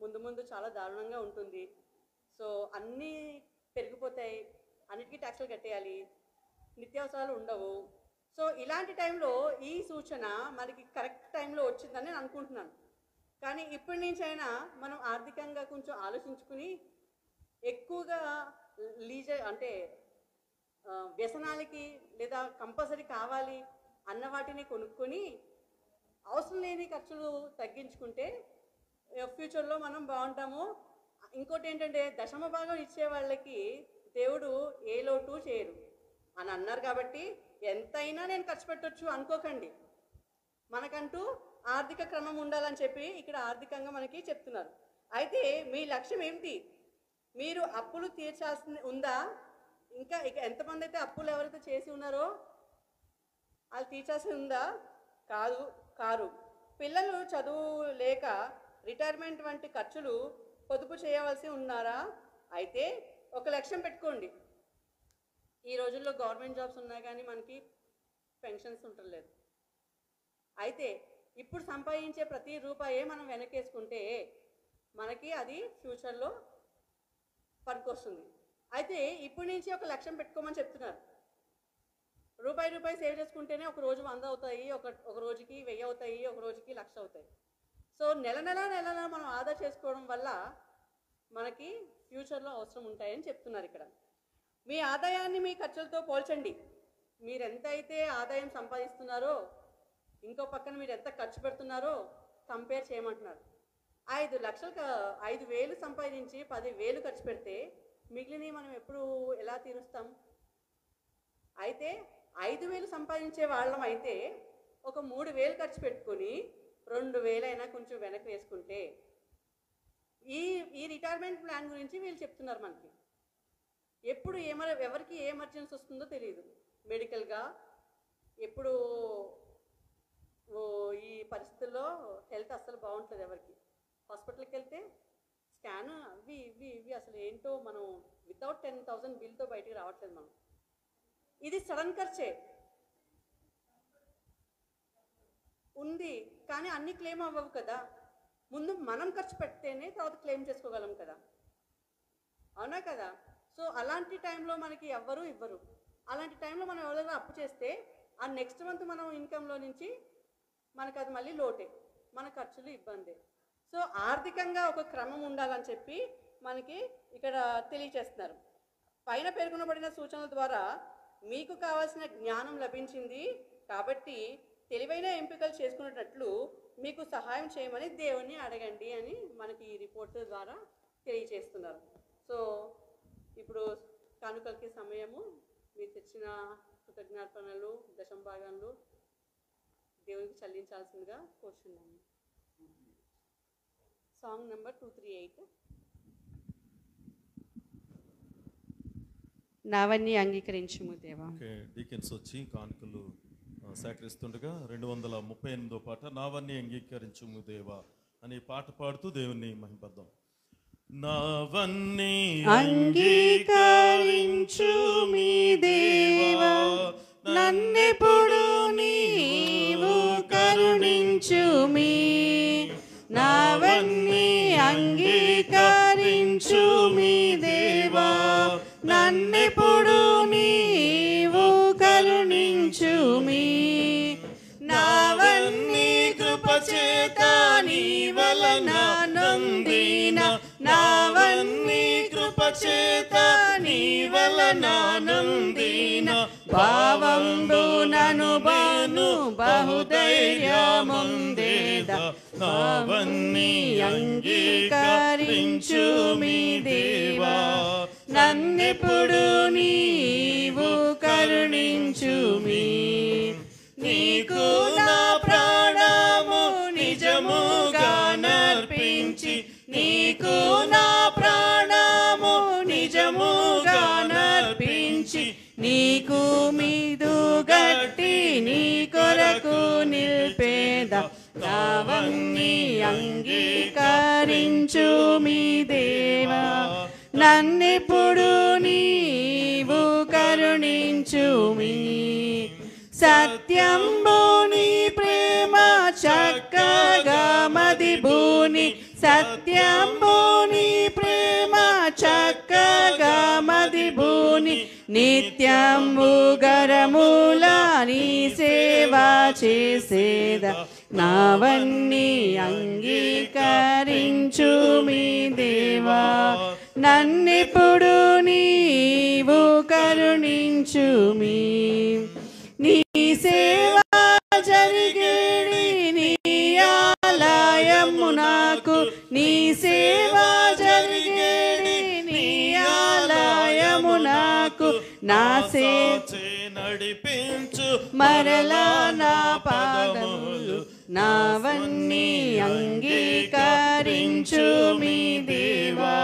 ముందు ముందు చాలా దారుణంగా ఉంటుంది. సో అన్నీ పెరిగిపోతాయి, అన్నిటికీ ట్యాక్సులు కట్టేయాలి, నిత్యావసరాలు ఉండవు. సో ఇలాంటి టైంలో ఈ సూచన మనకి కరెక్ట్ టైంలో వచ్చిందని నేను అనుకుంటున్నాను. కానీ ఇప్పటి నుంచైనా మనం ఆర్థికంగా కొంచెం ఆలోచించుకుని ఎక్కువగా అంటే వ్యసనాలకి లేదా కంపల్సరీ కావాలి అన్న వాటిని కొనుక్కొని అవసరం లేని ఖర్చులు తగ్గించుకుంటే ఫ్యూచర్లో మనం బాగుంటాము. ఇంకోటి ఏంటంటే దశమ భాగం ఇచ్చే వాళ్ళకి దేవుడు ఏ లోటు చేయరు అని అన్నారు. కాబట్టి ఎంతైనా నేను ఖర్చు పెట్టొచ్చు అనుకోకండి. మనకంటూ ఆర్థిక క్రమం ఉండాలని చెప్పి ఇక్కడ ఆర్థికంగా మనకి చెప్తున్నారు. అయితే మీ లక్ష్యం ఏమిటి? మీరు అప్పులు తీర్చాల్సి ఉందా? ఇంకా ఎంతమంది అయితే అప్పులు ఎవరైతే చేసి ఉన్నారో వాళ్ళు తీర్చాల్సి ఉందా? కారు. పిల్లలు చదువు లేక రిటైర్మెంట్ వంటి ఖర్చులు పొదుపు చేయవలసి ఉన్నారా? అయితే ఒక లక్ష్యం పెట్టుకోండి. ఈ రోజుల్లో గవర్నమెంట్ జాబ్స్ ఉన్నా కానీ మనకి పెన్షన్స్ ఉండలేదు. అయితే ఇప్పుడు సంపాదించే ప్రతి రూపాయే మనం వెనకేసుకుంటే మనకి అది ఫ్యూచర్లో పనికొస్తుంది. అయితే ఇప్పటి నుంచి ఒక లక్ష్యం పెట్టుకోమని చెప్తున్నారు. రూపాయి సేవ్ చేసుకుంటేనే ఒక రోజు 100 అవుతాయి, ఒక రోజుకి 1000 అవుతాయి, ఒక రోజుకి 1,00,000 అవుతాయి. సో నెల మనం ఆదా చేసుకోవడం వల్ల మనకి ఫ్యూచర్లో అవసరం ఉంటాయని చెప్తున్నారు ఇక్కడ. మీ ఆదాయాన్ని మీ ఖర్చులతో పోల్చండి. మీరు ఎంతైతే ఆదాయం సంపాదిస్తున్నారో ఇంకో పక్కన మీరు ఎంత ఖర్చు పెడుతున్నారో కంపేర్ చేయమంటున్నారు. 5,00,000 సంపాదించి 10,000 ఖర్చు పెడితే మిగిలినవి మనం ఎప్పుడు ఎలా తీరుస్తాం? అయితే 5,000 సంపాదించే వాళ్ళం అయితే ఒక 3,000 ఖర్చు పెట్టుకొని 2,000 అయినా కొంచెం వెనక్కి వేసుకుంటే ఈ రిటైర్మెంట్ ప్లాన్ గురించి వీళ్ళు చెప్తున్నారు. మనకి ఎప్పుడు ఎవరికి ఏ ఎమర్జెన్సీ వస్తుందో తెలియదు. మెడికల్గా ఎప్పుడు ఈ పరిస్థితుల్లో హెల్త్ అస్సలు బాగుంటుంది. ఎవరికి హాస్పిటల్కి వెళ్తే స్కాన్ ఇవి అసలు ఏంటో మనం వితౌట్ 10,000 బిల్తో బయటికి రావట్లేదు. మనం ఇది సడన్ ఖర్చే ఉంది, కానీ అన్ని క్లెయిమ్ అవ్వవు కదా. ముందు మనం ఖర్చు పెడితేనే తర్వాత క్లెయిమ్ చేసుకోగలం కదా, అవునా కదా? సో అలాంటి టైంలో మనకి ఎవ్వరూ ఇవ్వరు. అలాంటి టైంలో మనం ఎవరైనా అప్పు చేస్తే ఆ నెక్స్ట్ మంత్ మనం ఇన్కంలో నుంచి మనకు అది మళ్ళీ లోటే, మన ఖర్చులు ఇబ్బందే. సో ఆర్థికంగా ఒక క్రమం ఉండాలని చెప్పి మనకి ఇక్కడ తెలియచేస్తున్నారు. పైన పేర్కొనబడిన సూచనల ద్వారా మీకు కావాల్సిన జ్ఞానం లభించింది కాబట్టి తెలివైన ఎంపికలు చేసుకునేటట్లు మీకు సహాయం చేయమని దేవుణ్ణి అడగండి అని మనకి ఈ రిపోర్ట్ ద్వారా తెలియజేస్తున్నారు. సో ఇప్పుడు కానుకలకి సమయము. మీరు తెచ్చిన కృతజ్ఞాపనలు, దశమ భాగాలు దేవునికి చెల్లించాల్సిందిగా కోరుచున్నాము. సాంగ్ నెంబర్ 238 నావన్నీ అంగీకరించుము దేవా. డీకెన్స్ వచ్చి కానుకలు సేకరిస్తుండగా 238వ పాట నావన్నీ అంగీకరించుము దేవా అనే పాట పాడుతూ దేవుని మహిమపద్దాం. నావన్నీ అంగీకరించు మీ దేవా, నన్నెప్పుడు నీవు కరుణించు మీ. నావన్నీ అంగీకరించు మీ దేవా, నన్నెప్పుడు నీవు కరుణించు మీ. నావన్నీ కృపచేత నీ వలన నందిన, నావన్నీ కృపచేత నీ వలన నందిన. భావంబు నను బాను బహుధైర్యముందేద. నావన్నీ అంగీకరించు మీ దేవా, నన్నెప్పుడు నీవు కరుణించు మీ. నీకు నా ప్రాణము నిజముగా నర్పించి, నీకు నా ప్రాణము నిజముగా నర్పించి, నీకు మీదు గట్టి నీ కొరకు నిల్పేద. నావన్నీ అంగీకరించు మీ దేవా, నన్నెప్పుడు నీవు కరుణించు మీ. సత్యంబు చక్కగా మదిబూని సత్యంబూని ప్రేమ చక్కగా మదిబూని నిత్యంబు గరముల నీ సేవ చేసేదా నావన్నీ అంగీకరించు మీ దేవా నన్నెప్పుడు నీవు కరుణించు మీ నీ సేవ జరిగేడి నీ ఆలయము నాకు నీ సేవ జరిగేడి నీ ఆలయము నాకు నా సేచే నడిపించు మరలా నా పాదములు నావన్నీ అంగీకరించు మీ దేవా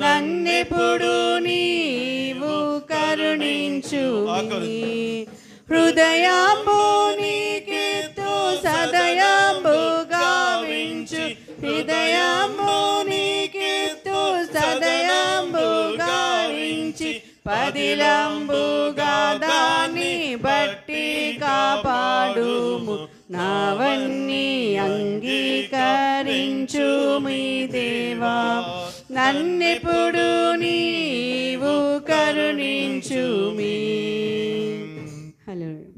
నన్నెప్పుడు నీవు కరుణించు మీ హృదయంబు నీకెత్తు సదయంబు గావించు హృదయంబు నీకెత్తు సదయంబు గావించి పదిలంబుగా దాన్ని బట్టి కాపాడుము నావన్నీ అంగీకరించు మీ దేవా నన్నెప్పుడు నీవు కరుణించు మీ హల్లెలూయా.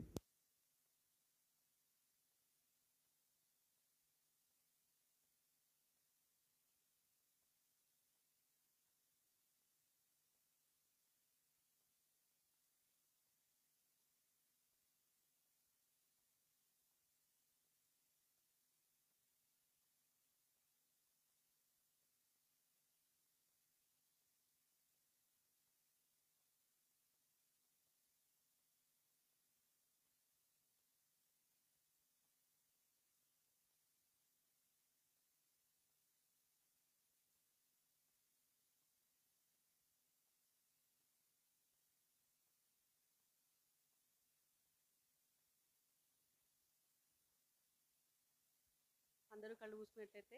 అందరూ కళ్ళు మూసుకున్నట్లయితే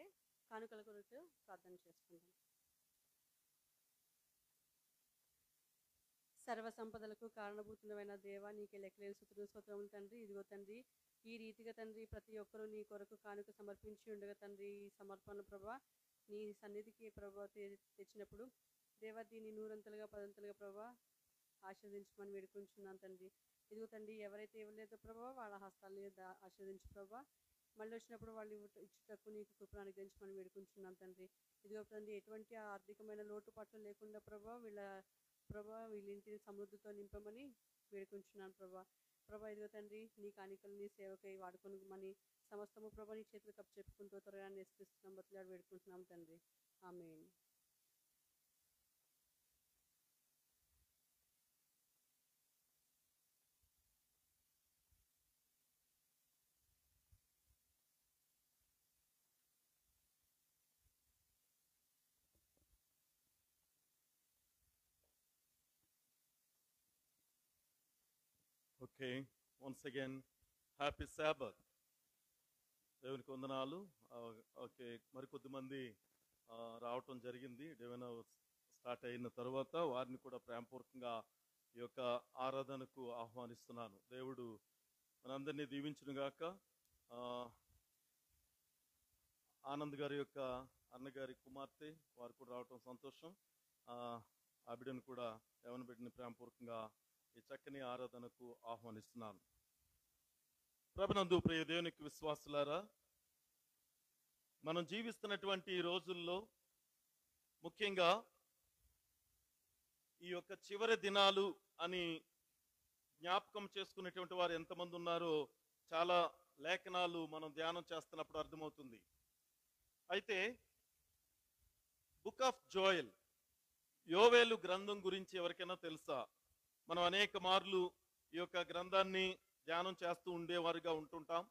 కానుకల కొరకు ప్రార్థన చేసుకుందాం. సర్వ సంపదలకు కారణభూతులమైన దేవా నీకే లెక్కలేని స్తుతులు స్తోత్రములు తండ్రి. ఇదిగో తండ్రి ఈ రీతిగా తండ్రి ప్రతి ఒక్కరూ నీ కొరకు కానుక సమర్పించి ఉండగా తండ్రి ఈ సమర్పణ ప్రభా నీ సన్నిధికి ప్రభా తెచ్చినప్పుడు దేవా దీన్ని నూరంతలుగా పదంతలుగా ప్రభా ఆశీర్వదించమని వేడుకుంటున్నాను తండ్రి. ఇదిగో తండ్రి ఎవరైతే ఇవ్వలేదో ప్రభా వాళ్ళ హస్తాలని ఆశీర్వదించు ప్రభా మళ్ళీ వచ్చినప్పుడు వాళ్ళు ఇచ్చుటకు నీకు కృపను అనుగ్రహించమని వేడుకుంటున్నాం తండ్రి. ఇదిగో తండ్రి ఎటువంటి ఆర్థికమైన లోటుపాట్లు లేకుండా వీళ్ళింటిని సమృద్ధితో నింపమని వేడుకుంటున్నాను ప్రభా ఇదిగో తండ్రి నీ కాணிకలు నీ సేవకై వాడుకొనమని సమస్తము ప్రభా నీ చేతులు కప్పు చెప్పుకుంటూ త్వరగా నేర్పిస్తున్నాం బతులాడు వేడుకుంటున్నాం తండ్రి. ఆమేన్. Okay, once again, happy Sabbath. దేవునికి వందనాలు. ఓకే, మరికొద్ది మంది రావటం జరిగింది. డివైన్ స్టార్ట్ అయిన తర్వాత వారిని కూడా ప్రేమపూర్వకంగా ఈ యొక్క ఆరాధనకు ఆహ్వానిస్తున్నాను. దేవుడు మనందరినీ దీవించునుగాక. ఆనంద్ గారి యొక్క అన్నగారి కుమార్తె వారు కూడా రావటం సంతోషం. ఆ బిడ్డను కూడా యవన బిడ్డని ప్రేమపూర్వకంగా ఈ చక్కని ఆరాధనకు ఆహ్వానిస్తున్నాను. ప్రభునందు ప్రియ దేవునికి విశ్వాసులారా, మనం జీవిస్తున్నటువంటి ఈ రోజుల్లో ముఖ్యంగా ఈ యొక్క చివరి దినాలు అని జ్ఞాపకం చేసుకునేటువంటి వారు ఎంతమంది ఉన్నారో చాలా లేఖనాలు మనం ధ్యానం చేస్తున్నప్పుడు అర్థమవుతుంది. అయితే బుక్ ఆఫ్ జోయల్, యోవేలు గ్రంథం గురించి ఎవరికైనా తెలుసా? మనం అనేక మార్లు ఈ యొక్క గ్రంథాన్ని ధ్యానం చేస్తూ ఉండేవారుగా ఉంటుంటాం.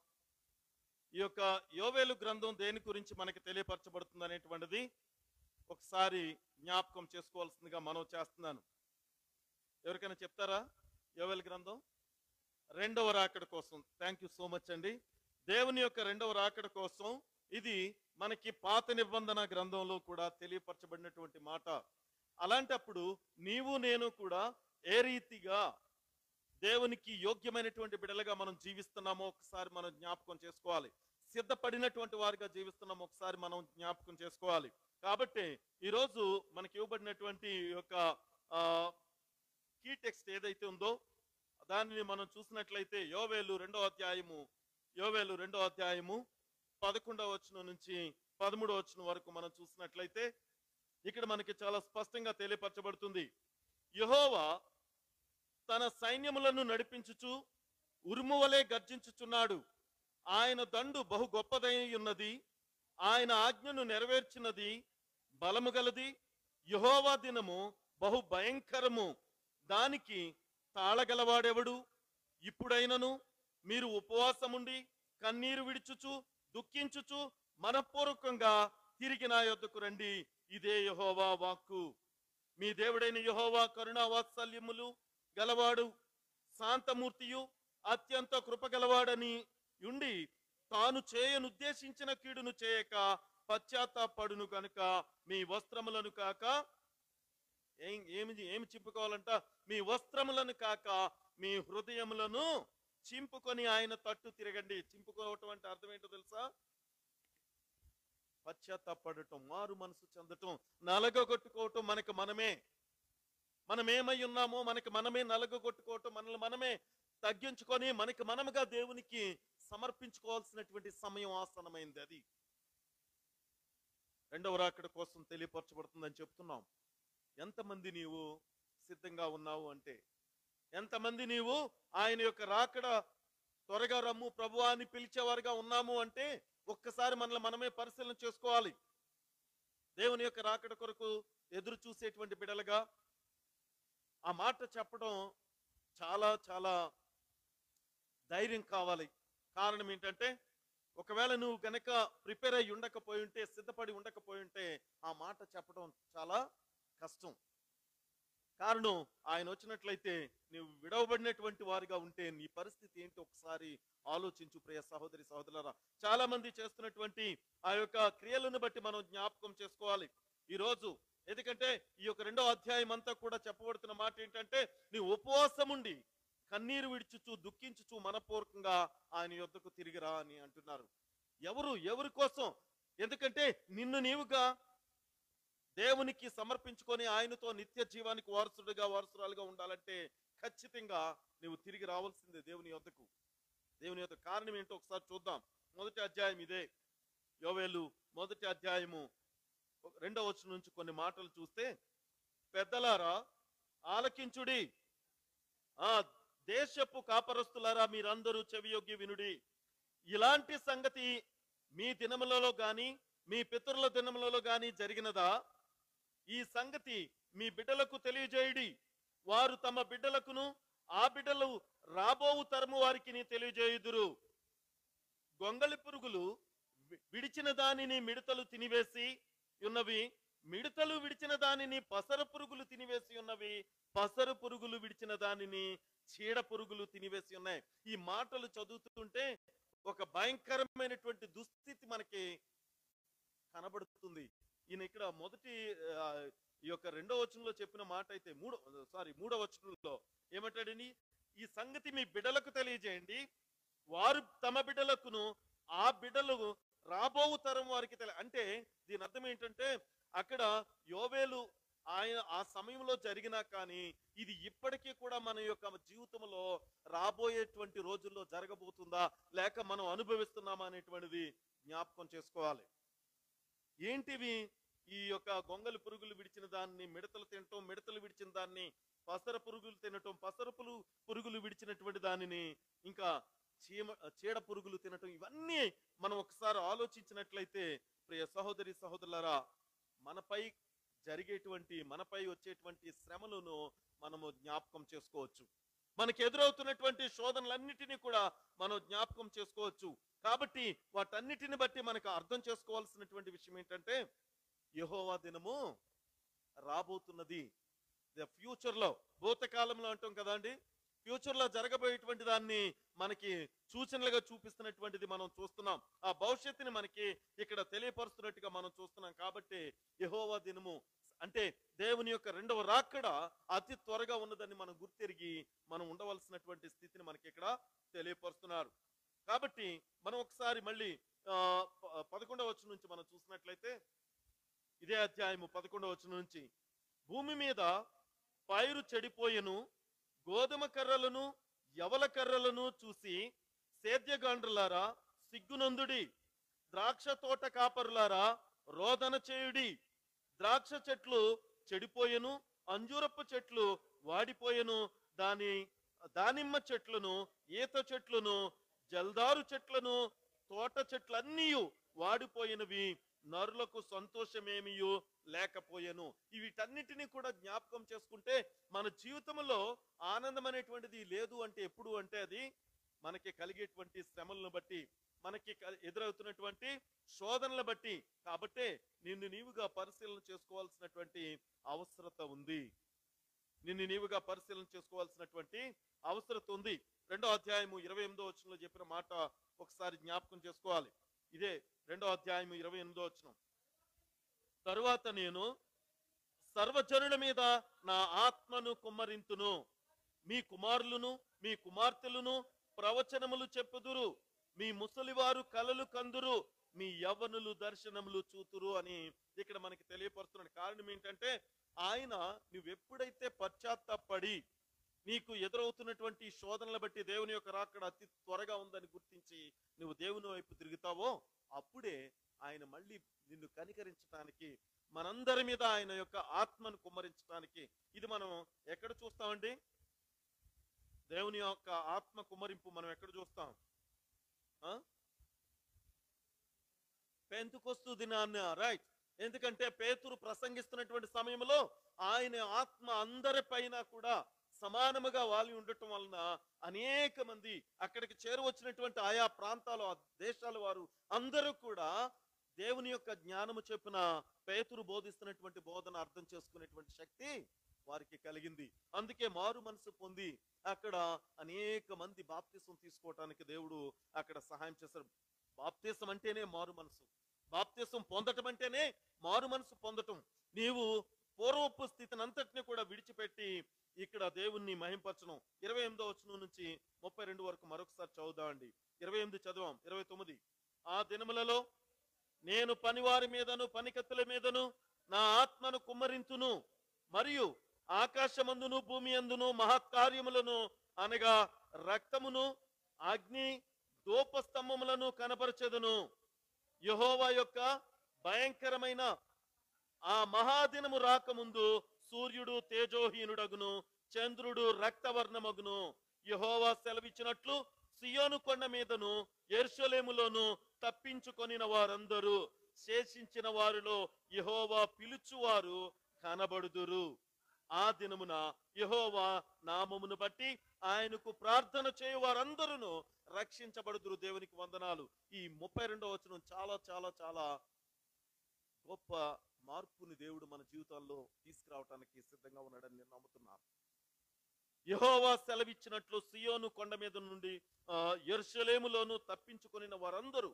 ఈ యొక్క యోవేలు గ్రంథం దేని గురించి మనకి తెలియపరచబడుతుంది అనేటువంటిది ఒకసారి జ్ఞాపకం చేసుకోవాల్సిందిగా మనం చేస్తున్నాను. ఎవరికైనా చెప్తారా? యోవేలు గ్రంథం రెండవ రాకడ కోసం. థ్యాంక్ యూ సో మచ్ అండి. దేవుని యొక్క రెండవ రాకడ కోసం ఇది మనకి పాత నిబంధన గ్రంథంలో కూడా తెలియపరచబడినటువంటి మాట. అలాంటప్పుడు నీవు నేను కూడా ఏ రీతిగా దేవునికి యోగ్యమైనటువంటి బిడ్డలుగా మనం జీవిస్తున్నామో ఒకసారి మనం జ్ఞాపకం చేసుకోవాలి. సిద్ధపడినటువంటి వారిగా జీవిస్తున్నాం ఒకసారి మనం జ్ఞాపకం చేసుకోవాలి. కాబట్టి ఈరోజు మనకి ఇవ్వబడినటువంటి ఈ యొక్క కీ టెక్స్ట్ ఏదైతే ఉందో దానిని మనం చూసినట్లయితే యోవేలు 2వ అధ్యాయము 11వ వచనం నుంచి 13వ వచనం వరకు మనం చూసినట్లయితే ఇక్కడ మనకి చాలా స్పష్టంగా తెలియపరచబడుతుంది. యెహోవా తన సైన్యములను నడిపించుచు ఉరుము వలె గర్జించుచున్నాడు. ఆయన దండు బహు గొప్పదై ఉన్నది. ఆయన ఆజ్ఞను నెరవేర్చినది బలము గలది. యెహోవా దినము బహు భయంకరము. దానికి తాళగలవాడెవడు? ఇప్పుడైనను మీరు ఉపవాసముండి కన్నీరు విడుచుచు దుఃఖించుచు మనఃపూర్వకంగా తిరిగి నా యొద్దకు రండి. ఇదే యెహోవా వాక్కు. మీ దేవుడైన యెహోవా కరుణా వాత్సల్యములు గలవాడు, శాంతమూర్తియు, అత్యంత కృపగలవాడని ఉండి తాను చేయనుద్దేశించిన కీడును చేయక పశ్చాత్తాపడును గనుక మీ వస్త్రములను కాక ఏమి చింపుకోవాలంట? మీ వస్త్రములను కాక మీ హృదయములను చింపుకొని ఆయన తట్టు తిరగండి. చింపుకోవటం అంటే అర్థం ఏంటో తెలుసా? పశ్చాత్తాపడటం, మారు మనసు చెందటం, నలగొట్టుకోవటం. మనమేమై ఉన్నామో మనకి మనమే నలగొట్టుకోవటం, మనల్ని మనమే తగ్గించుకొని మనకి మనముగా దేవునికి సమర్పించుకోవాల్సినటువంటి సమయం ఆసన్నమైంది. అది రెండవ రాకడ కోసం తెలియపరచబడుతుందని చెప్తున్నాం. ఎంతమంది నీవు సిద్ధంగా ఉన్నావు అంటే, ఎంతమంది నీవు ఆయన యొక్క రాకడ త్వరగా రమ్ము ప్రభువా అని పిలిచేవారుగా ఉన్నాము అంటే ఒక్కసారి మనల్ని మనమే పరిశీలన చేసుకోవాలి. దేవుని యొక్క రాకడ కొరకు ఎదురు చూసేటువంటి బిడలుగా ఆ మాట చెప్పడం చాలా చాలా ధైర్యం కావాలి. కారణం ఏంటంటే, ఒకవేళ నువ్వు గనక ప్రిపేర్ అయ్యి ఉండకపోయి ఉంటే, సిద్ధపడి ఉండకపోయి ఉంటే ఆ మాట చెప్పడం చాలా కష్టం. కారణం ఆయన వచ్చినట్లయితే నువ్వు విడవబడినటువంటి వారిగా ఉంటే నీ పరిస్థితి ఏంటి ఒకసారి ఆలోచించు ప్రియ సహోదరి సహోదరులారా. చాలా మంది చేస్తున్నటువంటి ఆ యొక్క క్రియలను బట్టి మనం జ్ఞాపకం చేసుకోవాలి ఈరోజు. ఎందుకంటే ఈ యొక్క 2వ అధ్యాయం అంతా కూడా చెప్పబడుతున్న మాట ఏంటంటే, నీ ఉపవాసం ఉండి కన్నీరు విడుచుచు దుఃఖించుచు మనపూర్వకంగా ఆయన యొద్దకు తిరిగిరా అని అంటున్నారు. ఎవరి కోసం? ఎందుకంటే నిన్ను నీవుగా దేవునికి సమర్పించుకొని ఆయనతో నిత్య జీవానికి వారసురాలుగా ఉండాలంటే ఖచ్చితంగా నువ్వు తిరిగి రావాల్సిందే దేవుని యొద్దకు. దేవుని యొక్క కారణం ఏంటో ఒకసారి చూద్దాం. 1వ అధ్యాయం ఇదే, యోవేలు 1వ అధ్యాయము 2వ వచనం నుంచి కొన్ని మాటలు చూస్తే, పెద్దలారా ఆలకించుడి, ఆ దేశపు కాపరస్తులారా మీరందరూ చెవియొగ్గి వినుడి. ఇలాంటి సంగతి మీ దినములలో గాని మీ పితరుల దినములలో గాని జరిగినదా? ఈ సంగతి మీ బిడ్డలకు తెలియజేయుడి. వారు తమ బిడ్డలకును ఆ బిడ్డలు రాబోవు తరము వారికి తెలియజేయుదురు. గొంగళి పురుగులు విడిచిన దానిని మిడతలు తినివేసి ఉన్నవి, మిడతలు విడిచిన దానిని పసర పురుగులు తినివేసి ఉన్నవి, పసర పురుగులు విడిచిన దానిని చీడ పురుగులు తినివేసి ఉన్నాయి. ఈ మాటలు చదువుతుంటే ఒక భయంకరమైనటువంటి దుస్థితి మనకి కనబడుతుంది. ఈయన ఇక్కడ ఈ యొక్క 2వ వచనంలో చెప్పిన మాట అయితే 3వ వచనంలో ఏమంటాడని, ఈ సంగతి మీ బిడ్డలకు తెలియజేయండి, వారు తమ బిడ్డలకును ఆ బిడ్డలు రాబోవు తరం వారికి అంటే దీని అర్థం ఏంటంటే, అక్కడ యోవేలు ఆయన ఆ సమయంలో జరిగినా కానీ ఇది ఇప్పటికీ కూడా మన యొక్క జీవితంలో రాబోయేటువంటి రోజుల్లో జరగబోతుందా లేక మనం అనుభవిస్తున్నామా అనేటువంటిది జ్ఞాపకం చేసుకోవాలి. ఏంటివి? ఈ యొక్క గొంగలి పురుగులు విడిచిన దాన్ని మిడతలు తినటం, మిడతలు విడిచిన దాన్ని పసర పురుగులు తినటం, పసర పురుగులు విడిచినటువంటి దానిని ఇంకా చీడ పురుగులు తినటం, ఇవన్నీ మనం ఒకసారి ఆలోచించినట్లయితే ప్రియ సహోదరి సహోదరులారా, మనపై వచ్చేటువంటి శ్రమలను మనము జ్ఞాపకం చేసుకోవచ్చు. మనకి ఎదురవుతున్నటువంటి శోధనలన్నిటినీ కూడా మనం జ్ఞాపకం చేసుకోవచ్చు. కాబట్టి వాటన్నిటిని బట్టి మనకు అర్థం చేసుకోవాల్సినటువంటి విషయం ఏంటంటే, యెహోవా దినము రాబోతున్నది. ఫ్యూచర్ లో, భూతకాలంలో అంటాం కదా అండి, ఫ్యూచర్ లో జరగబోయేటువంటి దాన్ని మనకి సూచనలుగా చూపిస్తున్నటువంటిది మనం చూస్తున్నాం. ఆ భవిష్యత్తుని మనకి ఇక్కడ తెలియపరుస్తున్నట్టుగా మనం చూస్తున్నాం. కాబట్టి యెహోవా దినము అంటే దేవుని యొక్క 2వ రాకడ అతి త్వరగా ఉన్నదని మనం గుర్తెరిగి మనం ఉండవలసినటువంటి స్థితిని మనకి ఇక్కడ తెలియపరుస్తున్నారు. కాబట్టి మనం ఒకసారి మళ్ళీ 11వ వచనం నుంచి మనం చూసినట్లయితే, ఇదే అధ్యాయము 11వ వచనం నుంచి, భూమి మీద పైరు చెడిపోయెను, గోధుమ కర్రలను యవల కర్రలను చూసి సేద్యగాండ్రులారా సిగ్గునందుడి, ద్రాక్ష తోట కాపరులారా రోదన చేయుడి. ద్రాక్ష చెట్లు చెడిపోయెను, అంజూరపు చెట్లు వాడిపోయెను, దానిమ్మ చెట్లను, ఈత చెట్లను, జల్దారు చెట్లను, తోట చెట్లన్నీ వాడిపోయినవి, నరులకు సంతోషమేమియు లేకపోయెను. వీటన్నిటినీ కూడా జ్ఞాపకం చేసుకుంటే మన జీవితంలో ఆనందం అనేటువంటిది లేదు అంటే ఎప్పుడు అంటే అది మనకి కలిగేటువంటి శ్రమలను బట్టి, మనకి ఎదురవుతున్నటువంటి శోధనలు బట్టి. కాబట్టే నిన్ను నీవుగా పరిశీలన చేసుకోవాల్సినటువంటి అవసరత ఉంది. నిన్ను నీవుగా పరిశీలన చేసుకోవాల్సినటువంటి అవసరత ఉంది. 2వ అధ్యాయము 28వ వచనంలో చెప్పిన మాట ఒకసారి జ్ఞాపకం చేసుకోవాలి. ఇదే 2వ అధ్యాయము 28వ వచనం, తరువాత నేను సర్వజనుల మీద నా ఆత్మను కుమ్మరింతును, మీ కుమారులను మీ కుమార్తెలను ప్రవచనములు చెప్పుదురు, మీ ముసలివారు కలలు కందురు, మీ యవ్వనులు దర్శనములు చూతురు అని ఇక్కడ మనకి తెలియపరుస్తున్నాడు. కారణం ఏంటంటే, ఆయన నువ్వెప్పుడైతే పశ్చాత్తాపడి నీకు ఎదురవుతున్నటువంటి శోధనలు బట్టి దేవుని యొక్క రాకడ అతి త్వరగా ఉందని గుర్తించి నువ్వు దేవుని వైపు తిరుగుతావో, అప్పుడే ఆయన మళ్ళీ నిన్ను కనికరించడానికి, మనందరి మీద ఆయన యొక్క ఆత్మను కుమ్మరించడానికి. ఇది మనం ఎక్కడ చూస్తామండి? దేవుని యొక్క ఆత్మ కుమ్మరింపు మనం ఎక్కడ చూస్తాం? పెంతుకొస్తు దినాన్న, రైట్. ఎందుకంటే పేతురు ప్రసంగిస్తున్నటువంటి సమయంలో ఆయన ఆత్మ అందరి పైన కూడా సమానముగా వాలి ఉండటం వలన అనేక మంది అక్కడికి చేరువచ్చినటువంటి ఆయా ప్రాంతాలు, ఆ దేశాల వారు అందరూ కూడా దేవుని యొక్క జ్ఞానము చెప్పిన పేతురు బోధిస్తున్నటువంటి బోధన అర్థం చేసుకునేటువంటి శక్తి వారికి కలిగింది. అందుకే మారు మనసు పొంది అక్కడ అనేక మంది బాప్తిసం తీసుకోవటానికి దేవుడు అక్కడ సహాయం చేశారు. బాప్తిసం అంటేనే మారు మనసు, బాప్తిసం పొందటం అంటేనే మారు మనసు పొందటం. నీవు పూర్వపు స్థితిని అంతటిని కూడా విడిచిపెట్టి ఇక్కడ దేవుణ్ణి మహింపరచడం. 28వ వచనం నుంచి 32 వరకు మరొకసారి చదువుదామండి. 28 చదవం, 29. ఆ దినములలో నేను పనివారి మీదను పనికత్తుల మీదను నా ఆత్మను కుమ్మరింతును, మరియు ఆకాశమందును భూమి అందును మహత్కార్యములను అనగా రక్తమును అగ్ని ధూపస్తంభములను కనపరచెదను. యెహోవా యొక్క భయంకరమైన ఆ మహాదినము రాకముందు సూర్యుడు తేజోహీనుడగును, చంద్రుడు రక్తవర్ణమగును. యెహోవా సెలవిచ్చినట్లు సియోను కొండ మీదను యెరూషలేములోను తప్పించుకొనిన వారందరూ, శేషించిన వారిలో యెహోవా పిలుచువారు కనబడుదురు. ఆ దినమున యెహోవా నామమును బట్టి ఆయనకు ప్రార్థన చేయు వారందరూ రక్షించబడుదురు. దేవునికి వందనాలు. ఈ 32వ వచనం చాలా చాలా చాలా గొప్ప మార్పుని దేవుడు మన జీవితాల్లో తీసుకురావటానికి సిద్ధంగా ఉన్నాడని నేను నమ్ముతున్నాను. యెహోవా సెలవిచ్చినట్లు సియోను కొండ మీద నుండి యెరూషలేములోను తప్పించుకొనిన వారందరూ.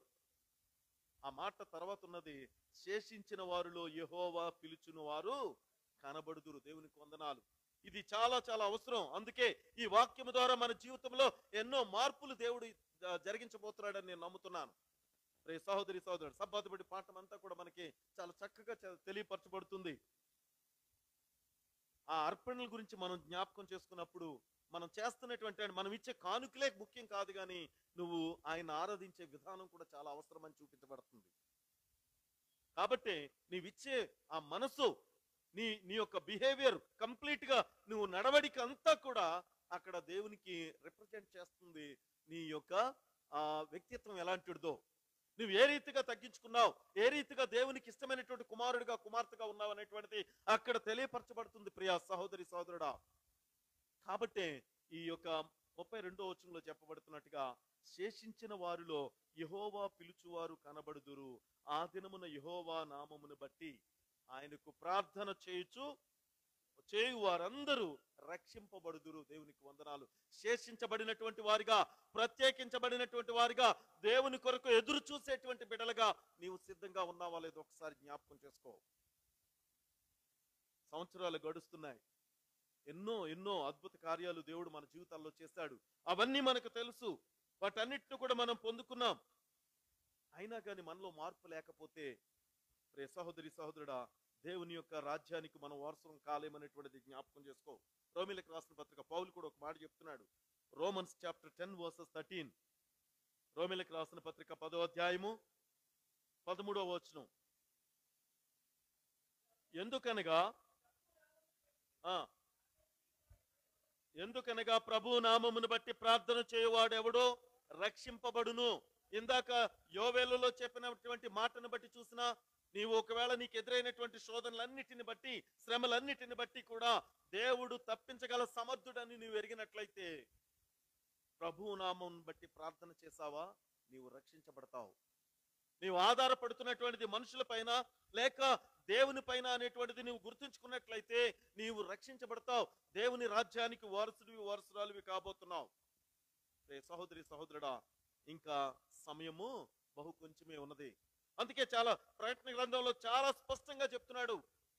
ఆ మాట తర్వాత ఉన్నది, శేషించిన వారిలో యెహోవా పిలుచుని వారు కనబడుదురు. దేవునికి వందనాలు. ఇది చాలా చాలా అవసరం. అందుకే ఈ వాక్యము ద్వారా మన జీవితంలో ఎన్నో మార్పులు దేవుడు జరిగించబోతున్నాడని నేను నమ్ముతున్నాను. రే సహోదరి సహోదరుడు, సబ్బాతు బట్టి పాఠం అంతా కూడా మనకి చాలా చక్కగా తెలియపరచబడుతుంది. ఆ అర్పణల గురించి మనం జ్ఞాపకం చేసుకున్నప్పుడు మనం చేస్తున్నటువంటి, మనం ఇచ్చే కానుకలే ముఖ్యం కాదు, కానీ నువ్వు ఆయన ఆరాధించే విధానం కూడా చాలా అవసరమని చూపించబడుతుంది. కాబట్టి నీవిచ్చే ఆ మనసు, నీ యొక్క బిహేవియర్, కంప్లీట్ గా నువ్వు నడవడిక అంతా కూడా అక్కడ దేవునికి రిప్రజెంట్ చేస్తుంది నీ యొక్క వ్యక్తిత్వం ఎలాంటిదో, నువ్వు ఏ రీతిగా తగ్గించుకున్నావు, ఏ రీతిగా దేవునికి ఇష్టమైనటువంటి కుమారుడిగా కుమార్తెగా ఉన్నావు అనేటువంటిది అక్కడ తెలియపరచబడుతుంది ప్రియా సహోదరి సహోదరుడా. కాబట్టి ఈ యొక్క 32వ వచనంలో చెప్పబడుతున్నట్టుగా, శేషించిన వారిలో యెహోవా పిలుచువారు కనబడుదురు. ఆ దినమున యెహోవా నామమును బట్టి ఆయనకు ప్రార్థన చేయు వారందరూ రక్షింపబడుదురు. దేవునికి వందనాలు. శేషించబడినటువంటి వారిగా, ప్రత్యేకించబడినటువంటి వారిగా, దేవుని కొరకు ఎదురు చూసేటువంటి బిడ్డలుగా నీవు సిద్ధంగా ఉన్నావా లేదో ఒకసారి జ్ఞాపకం చేసుకో. సంవత్సరాలు గడుస్తున్నాయి. ఎన్నో ఎన్నో అద్భుత కార్యాలు దేవుడు మన జీవితాల్లో చేశాడు. అవన్నీ మనకు తెలుసు. వాటన్నిటిని కూడా మనం పొందుకున్నాం. అయినా కానీ మనలో మార్పు లేకపోతే ప్రియ సహోదరి సహోదరుడా, దేవుని యొక్క రాజ్యానికి మనం వారసులం కాలేమనేటువంటిది జ్ఞాపకం చేసుకో. రోమీలకు రాసిన పత్రిక పౌలు కూడా ఒక మాట చెప్తున్నాడు. Romans chapter 10 versus 13. రోమీలకు రాసిన పత్రిక 10వ అధ్యాయము 13వ వచనం. ఎందుకనగా ప్రభు నామమును బట్టి ప్రార్థన చేయువాడెవడో రక్షింపబడును. ఇందాక యోవేలులో చెప్పినటువంటి మాటను బట్టి చూసినా, నీవు ఒకవేళ నీకు ఎదురైనటువంటి శోధనలన్నిటిని బట్టి, శ్రమలన్నిటిని బట్టి కూడా దేవుడు తప్పించగల సమర్థుడని నీవు ఎరిగినట్లయితే, ప్రభు నామం బట్టి ప్రార్థన చేసావా, నీవు రక్షించబడతావు. నీవు ఆధారపడుతున్నటువంటిది మనుషుల పైన లేక దేవుని పైన అనేటువంటిది నీవు గుర్తుంచుకున్నట్లయితే నీవు రక్షించబడతావు. దేవుని రాజ్యానికి వారసుడివి, వారసురాలివి కాబోతున్నావు. సహోదరి సహోదరుడా, ఇంకా సమయము బహు కొంచెమే ఉన్నది. అందుకే చాలా ప్రకటన గ్రంథంలో చాలా స్పష్టంగా చెప్తున్నాడు.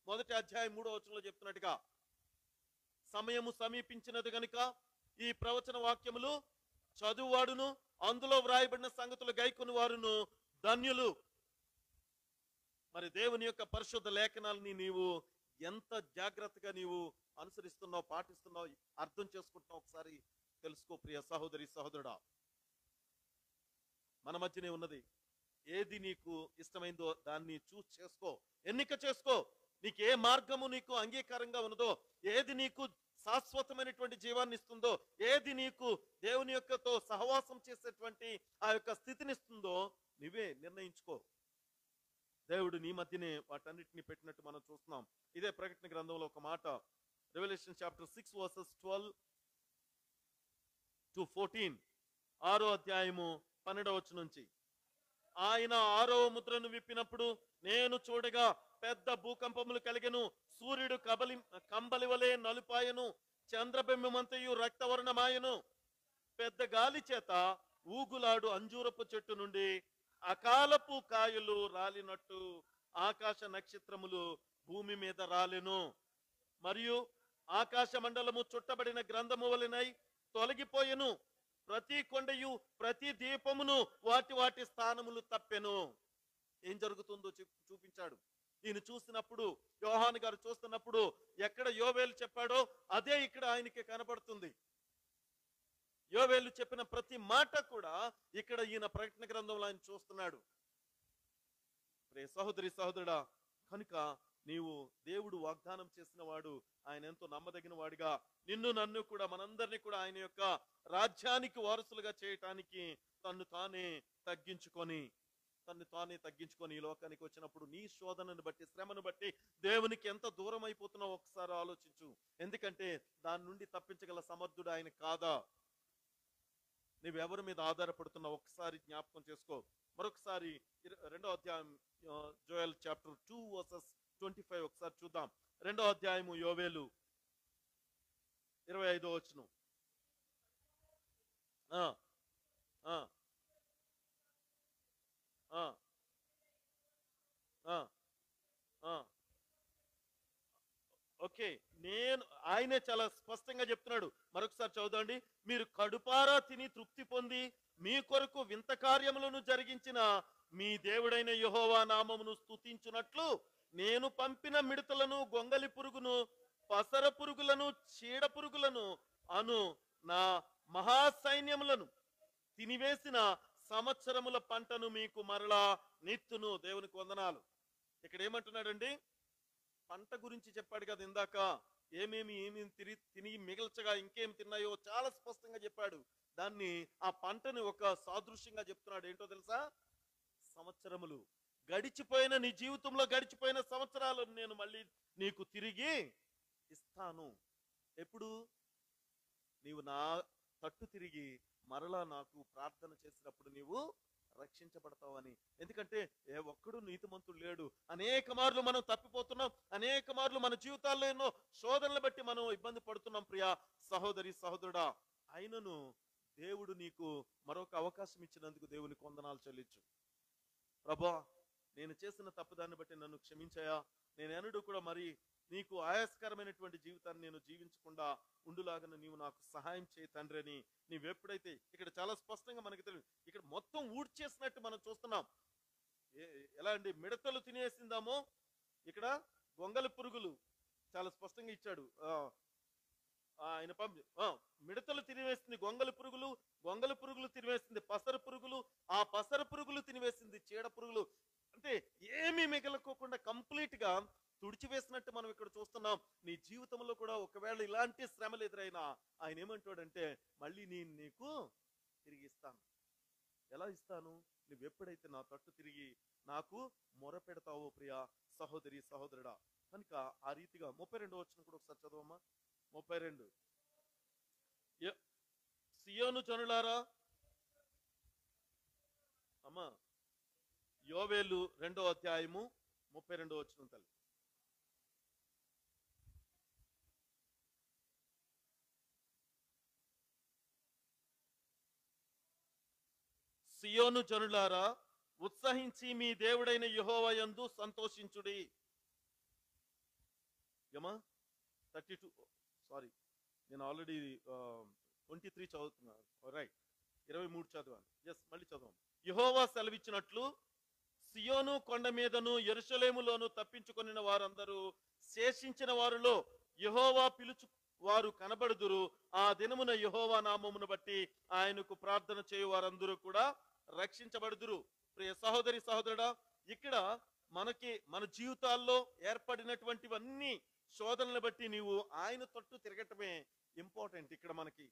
1వ అధ్యాయం 3వ వచనంలో చెప్తున్నట్టుగా, సమయము సమీపించినది గనుక ఈ ప్రవచన వాక్యములు చదువువాడును అందులో వ్రాయబడిన సంగతులు గైకొని వారును ధన్యులు. మరి దేవుని యొక్క పరిశుద్ధ లేఖనాలని నీవు ఎంత జాగ్రత్తగా నీవు అనుసరిస్తున్నావు, పాటిస్తున్నావు, అర్థం చేసుకుంటున్నావు ఒకసారి తెలుసుకో ప్రియ సహోదరి సహోదరుడా. మన మధ్యనే ఉన్నది. ఏది నీకు ఇష్టమైందో దాన్ని చూస్ చేసుకో, ఎన్నిక చేసుకో. నీకు ఏ మార్గము నీకు అంగీకారంగా ఉన్నదో, ఏది నీకు శాశ్వతమైనటువంటి జీవాన్ని ఇస్తుందో, ఏది నీకు దేవుని యొక్కతో సహవాసం చేసేటువంటి ఆ యొక్క స్థితిని ఇస్తుందో నువ్వే నిర్ణయించుకో. దేవుడు నీ మధ్యనే వాటన్నిటిని పెట్టినట్టు మనం చూస్తున్నాం. ఇదే ప్రకటన గ్రంథంలో ఒక మాట, రెవల్యూషన్ చాప్టర్ 6 వర్సెస్ 12 to 14, 6వ అధ్యాయము 12వ వచనం నుంచి. ఆయన 6వ ముద్రను విప్పినప్పుడు నేను చూడగా పెద్ద భూకంపములు కలిగెను. సూర్యుడు కంబలి వలె నలుపాయను, చంద్రబింబమంతయు రక్తవర్ణమాయను. పెద్ద గాలి చేత ఊగులాడు అంజూరపు చెట్టు నుండి అకాలపు కాయలు రాలినట్టు ఆకాశ నక్షత్రములు భూమి మీద రాలెను. మరియు ఆకాశ మండలము చుట్టబడిన గ్రంథము వలెనై తొలగిపోయెను. ప్రతి కొండయు ప్రతి దీపమును వాటి వాటి స్థానములు తప్పెను. ఏం జరుగుతుందో చూపించాడు. ఈయన చూసినప్పుడు, యోహాను గారు చూస్తున్నప్పుడు ఎక్కడ యోవేలు చెప్పాడో అదే ఇక్కడ ఆయనకి కనబడుతుంది. యోవేలు చెప్పిన ప్రతి మాట కూడా ఇక్కడ ఈయన ప్రకటన గ్రంథంలో ఆయన చూస్తున్నాడు. సహోదరి సహోదరుడా, కనుక నీవు దేవుడు వాగ్దానం చేసిన వాడు, ఆయన ఎంతో నమ్మదగిన వాడిగా నిన్ను నన్ను కూడా మనందరినీ కూడా ఆయన యొక్క రాజ్యానికి వారసులుగా చేయటానికి తన్ను తానే తగ్గించుకొని ఈ లోకానికి వచ్చినప్పుడు నీ శోధనను బట్టి, శ్రమను బట్టి దేవునికి ఎంత దూరం అయిపోతున్నావు ఒకసారి ఆలోచించు. ఎందుకంటే దాని నుండి తప్పించగల సమర్థుడు ఆయన కాదా? నువ్వెవరి మీద ఆధారపడుతున్నావు ఒకసారి జ్ఞాపకం చేసుకో. మరొకసారి 2వ అధ్యాయం జోయల్ చాప్టర్ 2 వర్సెస్ 25 ఒకసారి చూద్దాం. 2వ అధ్యాయము యోవేలు 25వ వచనం. ఓకే, ఆయనే చాలా స్పష్టంగా చెప్తున్నాడు. మరొకసారి చదువుదండి. మీరు కడుపారా తిని తృప్తి పొంది మీ కొరకు వింత కార్యములను జరిగించిన మీ దేవుడైన యెహోవా నామమును స్తుతించునట్లు నేను పంపిన మిడతలను, గొంగలి పురుగును, పసర పురుగులను, చీడ పురుగులను అను నా మహాసైన్యములను తినివేసిన సంవత్సరముల పంటను మీకు మరలా నిత్తును. దేవునికి వందనాలు. ఇక్కడ ఏమంటున్నాడండి? పంట గురించి చెప్పాడు కదా ఇందాక. ఏమేమి తిని మిగల్చగా ఇంకేం తిన్నాయో చాలా స్పష్టంగా చెప్పాడు. దాన్ని, ఆ పంటని ఒక సాదృశ్యంగా చెప్తున్నాడు. ఏంటో తెలుసా? సంవత్సరములు. గడిచిపోయిన నీ జీవితంలో గడిచిపోయిన సంవత్సరాలను నేను మళ్ళీ నీకు తిరిగి ఇస్తాను. ఎప్పుడు? నీవు నా తట్టు తిరిగి మరలా నాకు ప్రార్థన చేసినప్పుడు నీవు రక్షించబడతావని. ఎందుకంటే ఏ ఒక్కడు నీతిమంతుడు లేడు. అనేక మార్లు మనం తప్పిపోతున్నాం. అనేక మార్లు మన జీవితాల్లో ఎన్నో శోధనలు బట్టి మనం ఇబ్బంది పడుతున్నాం. ప్రియా సహోదరి సహోదరుడా, అయినను దేవుడు నీకు మరొక అవకాశం ఇచ్చినందుకు దేవునికి వందనాలు చెల్లించు. ప్రభా, నేను చేసిన తప్పుదాన్ని బట్టి నన్ను క్షమించాయా. నేను ఎన్నడూ కూడా మరి నీకు ఆయాస్కరమైనటువంటి జీవితాన్ని నేను జీవించకుండా ఉండులాగా నీవు నాకు సహాయం చేయి తండ్రి అని నీవెప్పుడైతే, ఇక్కడ చాలా స్పష్టంగా మనకి తెలియదు, ఇక్కడ మొత్తం ఊడ్చేసినట్టు మనం చూస్తున్నాం. ఎలా అండి, మిడతలు తినేసిందామో, ఇక్కడ గొంగలి పురుగులు చాలా స్పష్టంగా ఇచ్చాడు. ఆయన మిడతలు తినివేసింది గొంగలి పురుగులు, గొంగలి పురుగులు తినివేసింది పసర పురుగులు, ఆ పసర పురుగులు తినివేసింది చీడ పురుగులు. అంటే ఏమీ మిగలకోకుండా కంప్లీట్ గా తుడిచివేసినట్టు మనం ఇక్కడ చూస్తున్నాం. నీ జీవితంలో కూడా ఒకవేళ ఇలాంటి శ్రమలు ఎదురైనా ఆయన ఏమంటాడంటే, మళ్ళీ నేను నీకు తిరిగి ఇస్తాను. ఎలా ఇస్తాను? నువ్వు ఎప్పుడైతే నా తట్టు తిరిగి నాకు మొర పెడతావో ప్రియా సహోదరి సహోదరుడా. కనుక ఆ రీతిగా 32 వచనం కూడా ఒకసారి చదవమ్మా. 32 సియోను జనులారా, అమ్మా యోవేలు 2వ అధ్యాయము 32 వచనం తల్లి. సియోను జనులారా, ఉత్సహించి మీ దేవుడైన యెహోవా యందు సంతోషించుడి. ఏమా 32, సారీ నేను ఆల్రెడీ 23 చదువుతున్నాను. రైట్, 23 చదివాను. ఎస్, మళ్ళీ చదవం. యెహోవా సెలవిచ్చినట్లు సియోను కొండ మీదను యెరూషలేములోను తప్పించుకొనిన వారందరూ శేషించిన వారిలో యెహోవా పిలుచు వారు కనబడుదురు. ఆ దినమున యెహోవా నామమును బట్టి ఆయనకు ప్రార్థన చేయు వారందరూ కూడా రక్షించబడుదురు. ప్రియ సహోదరి సహోదరుడా, ఇక్కడ మనకి మన జీవితాల్లో ఏర్పడినటువంటివన్నీ శోధనలు బట్టి నీవు ఆయన తట్టు తిరగటమే ఇంపార్టెంట్. ఇక్కడ మనకి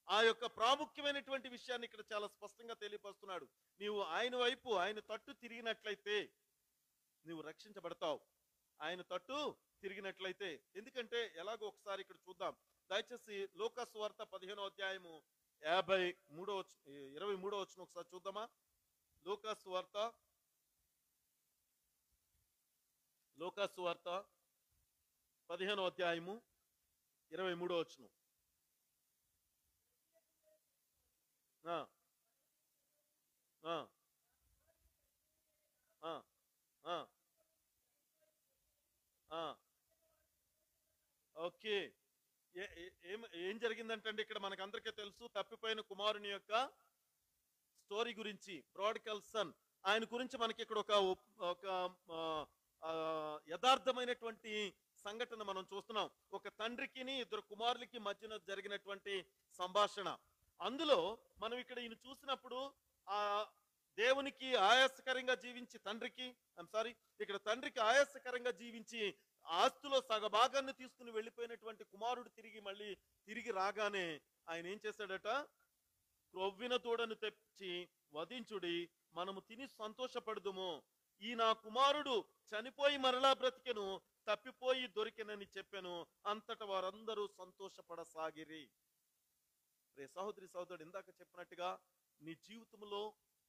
ఆ యొక్క ప్రాముఖ్యమైనటువంటి విషయాన్ని ఇక్కడ చాలా స్పష్టంగా తెలియపరుస్తున్నాడు. నీవు ఆయన వైపు, ఆయన తట్టు తిరిగినట్లయితే నీవు రక్షించబడతావు. ఆయన తట్టు తిరిగినట్లయితే. ఎందుకంటే ఎలాగో ఒకసారి ఇక్కడ చూద్దాం. దయచేసి లూకాసు వార్త 15వ అధ్యాయము 23వ వచనం ఒకసారి చూద్దామా. లూకాసు వార్త 15వ అధ్యాయము 23వ వచనం. ఓకే, ఏం జరిగిందంటే ఇక్కడ మనకందరికీ తెలుసు, తప్పిపోయిన కుమారుని యొక్క స్టోరీ గురించి, ప్రోడిగల్ సన్, ఆయన గురించి మనకి ఇక్కడ ఒక యథార్థమైనటువంటి సంఘటన మనం చూస్తున్నాం. ఒక తండ్రికి 2 కుమారులకి మధ్యన జరిగినటువంటి సంభాషణ. అందులో మనం ఇక్కడ ఈయన చూసినప్పుడు ఆ దేవునికి ఆయాసకరంగా జీవించి ఇక్కడ తండ్రికి ఆయాసకరంగా జీవించి ఆస్తిలో సగభాగాన్ని తీసుకుని వెళ్ళిపోయినటువంటి కుమారుడు తిరిగి రాగానే ఆయన ఏం చేశాడట? క్రొవ్విన దూడను తెచ్చి వధించుడి, మనము తిని సంతోషపడుదుము. ఈ నా కుమారుడు చనిపోయి మరలా బ్రతికెను, తప్పిపోయి దొరికెనని చెప్పాను. అంతటా వారందరూ సంతోషపడసాగిరి. రే సహోదరి సహోదరుడు, ఇందాక చెప్పినట్టుగా నీ జీవితంలో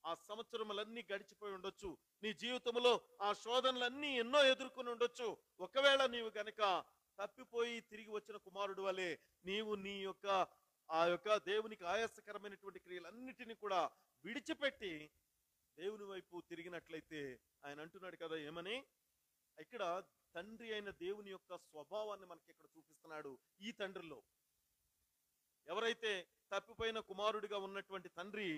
ఆ సంవత్సరములన్నీ గడిచిపోయి ఉండొచ్చు. నీ జీవితంలో ఆ శోధనలన్నీ ఎన్నో ఎదుర్కొని ఉండొచ్చు. ఒకవేళ నీవు గనక తప్పిపోయి తిరిగి వచ్చిన కుమారుడు వలె నీవు నీ యొక్క ఆ యొక్క దేవునికి ఆయాసకరమైనటువంటి క్రియలన్నిటినీ కూడా విడిచిపెట్టి దేవుని వైపు తిరిగినట్లయితే ఆయన అంటున్నాడు కదా, ఏమని? ఇక్కడ తండ్రి అయిన దేవుని యొక్క స్వభావాన్ని మనకి ఇక్కడ చూపిస్తున్నాడు. ఈ తండ్రిలో ఎవరైతే తప్పిపోయిన కుమారుడిగా ఉన్నటువంటి తండ్రి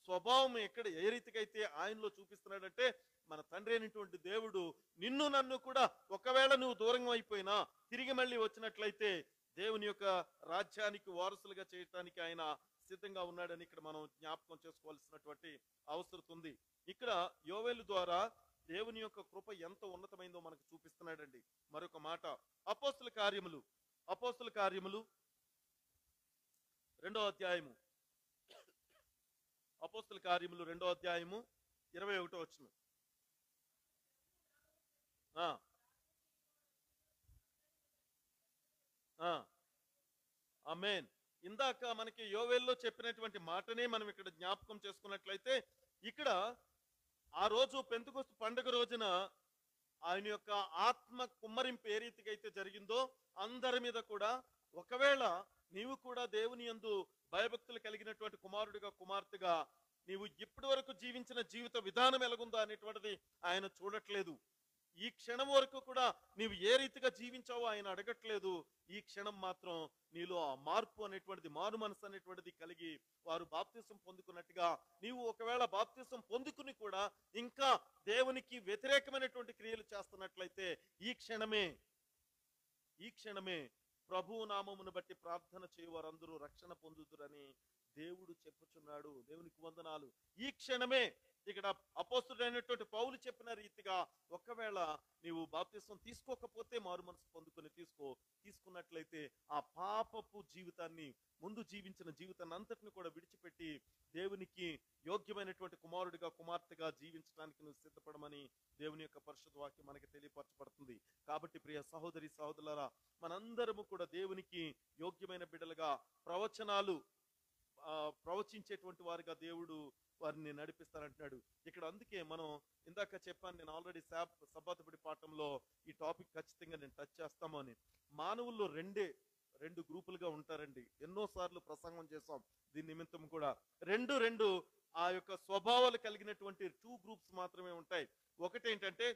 స్వభావం ఏ రీతిగా అయితే ఆయనలో చూపిస్తున్నాడంటే, మన తండ్రి అయినటువంటి దేవుడు నిన్ను నన్ను కూడా ఒకవేళ నువ్వు దూరంగా అయిపోయినా తిరిగి మళ్ళీ వచ్చినట్లయితే దేవుని యొక్క రాజ్యానికి వారసులుగా చేయటానికి ఆయన సిద్ధంగా ఉన్నాడని ఇక్కడ మనం జ్ఞాపకం చేసుకోవాల్సినటువంటి అవసరం ఉంది. ఇక్కడ యోవేలు ద్వారా దేవుని యొక్క కృప ఎంత ఉన్నతమైందో మనకు చూపిస్తున్నాడండి. మరొక మాట, అపోస్తుల కార్యములు 2వ అధ్యాయము, అపోస్తుల కార్యములు 2వ అధ్యాయము 21వ వచనం. ఆమేన్. ఇందాక మనకి యోవేల్లో చెప్పినటువంటి మాటనే మనం ఇక్కడ జ్ఞాపకం చేసుకున్నట్లయితే, ఇక్కడ ఆ రోజు పెంతెకొస్తు పండుగ రోజున ఆయన యొక్క ఆత్మ కుమ్మరింపు ఏ రీతిగా అయితే జరిగిందో అందరి మీద కూడా, ఒకవేళ నీవు కూడా దేవుని యందు భయభక్తులు కలిగినటువంటి కుమారుడిగా కుమార్తెగా నీవు ఇప్పటి వరకు జీవించిన జీవిత విధానం ఎలాగుందో అనేటువంటిది ఆయన చూడట్లేదు. ఈ క్షణం వరకు కూడా నీవు ఏ రీతిగా జీవించావో ఆయన అడగట్లేదు. ఈ క్షణం మాత్రం నీలో ఆ మార్పు అనేటువంటిది, మారు మనసు అనేటువంటిది కలిగి వారు బాప్తిసం పొందుకున్నట్టుగా నీవు ఒకవేళ బాప్తిసం పొందుకుని కూడా ఇంకా దేవునికి వ్యతిరేకమైనటువంటి క్రియలు చేస్తున్నట్లయితే ఈ క్షణమే ప్రభువు నామమును బట్టి ప్రార్థన చేయవారందరూ రక్షణ పొందుదురని దేవుడు చెప్పుచున్నాడు. దేవునికి వందనాలు. ఈ క్షణమే ఇక్కడ అపోస్తుడైనటువంటి పౌలు చెప్పిన రీతిగా ఒకవేళ నీవు బాప్తిసం తీసుకోకపోతే మారు మనసు పొందుకొని తీసుకున్నట్లయితే ఆ పాపపు జీవితాన్ని, ముందు జీవించిన జీవితాన్ని అంతటిని కూడా విడిచిపెట్టి దేవునికి యోగ్యమైనటువంటి కుమారుడిగా కుమార్తెగా జీవించడానికి నువ్వు సిద్ధపడమని దేవుని యొక్క పరిశుద్ధ వాక్యం మనకి తెలియపరచబడుతుంది. కాబట్టి ప్రియ సహోదరి సహోదరులారా, మనందరము కూడా దేవునికి యోగ్యమైన బిడ్డలుగా ప్రవచనాలు ప్రవచించేటువంటి వారిగా దేవుడు వారిని నడిపిస్తారంటున్నాడు ఇక్కడ. అందుకే మనం ఇందాక చెప్పాను, నేను ఆల్రెడీ సబ్బాతపడి పాఠంలో ఈ టాపిక్ ఖచ్చితంగా నేను టచ్ చేస్తాము అని. మానవుల్లో రెండు గ్రూపులుగా ఉంటారండి. ఎన్నోసార్లు ప్రసంగం చేసాం దీని నిమిత్తం కూడా. రెండు ఆ యొక్క స్వభావాలు కలిగినటువంటి 2 గ్రూప్స్ మాత్రమే ఉంటాయి. ఒకటేంటంటే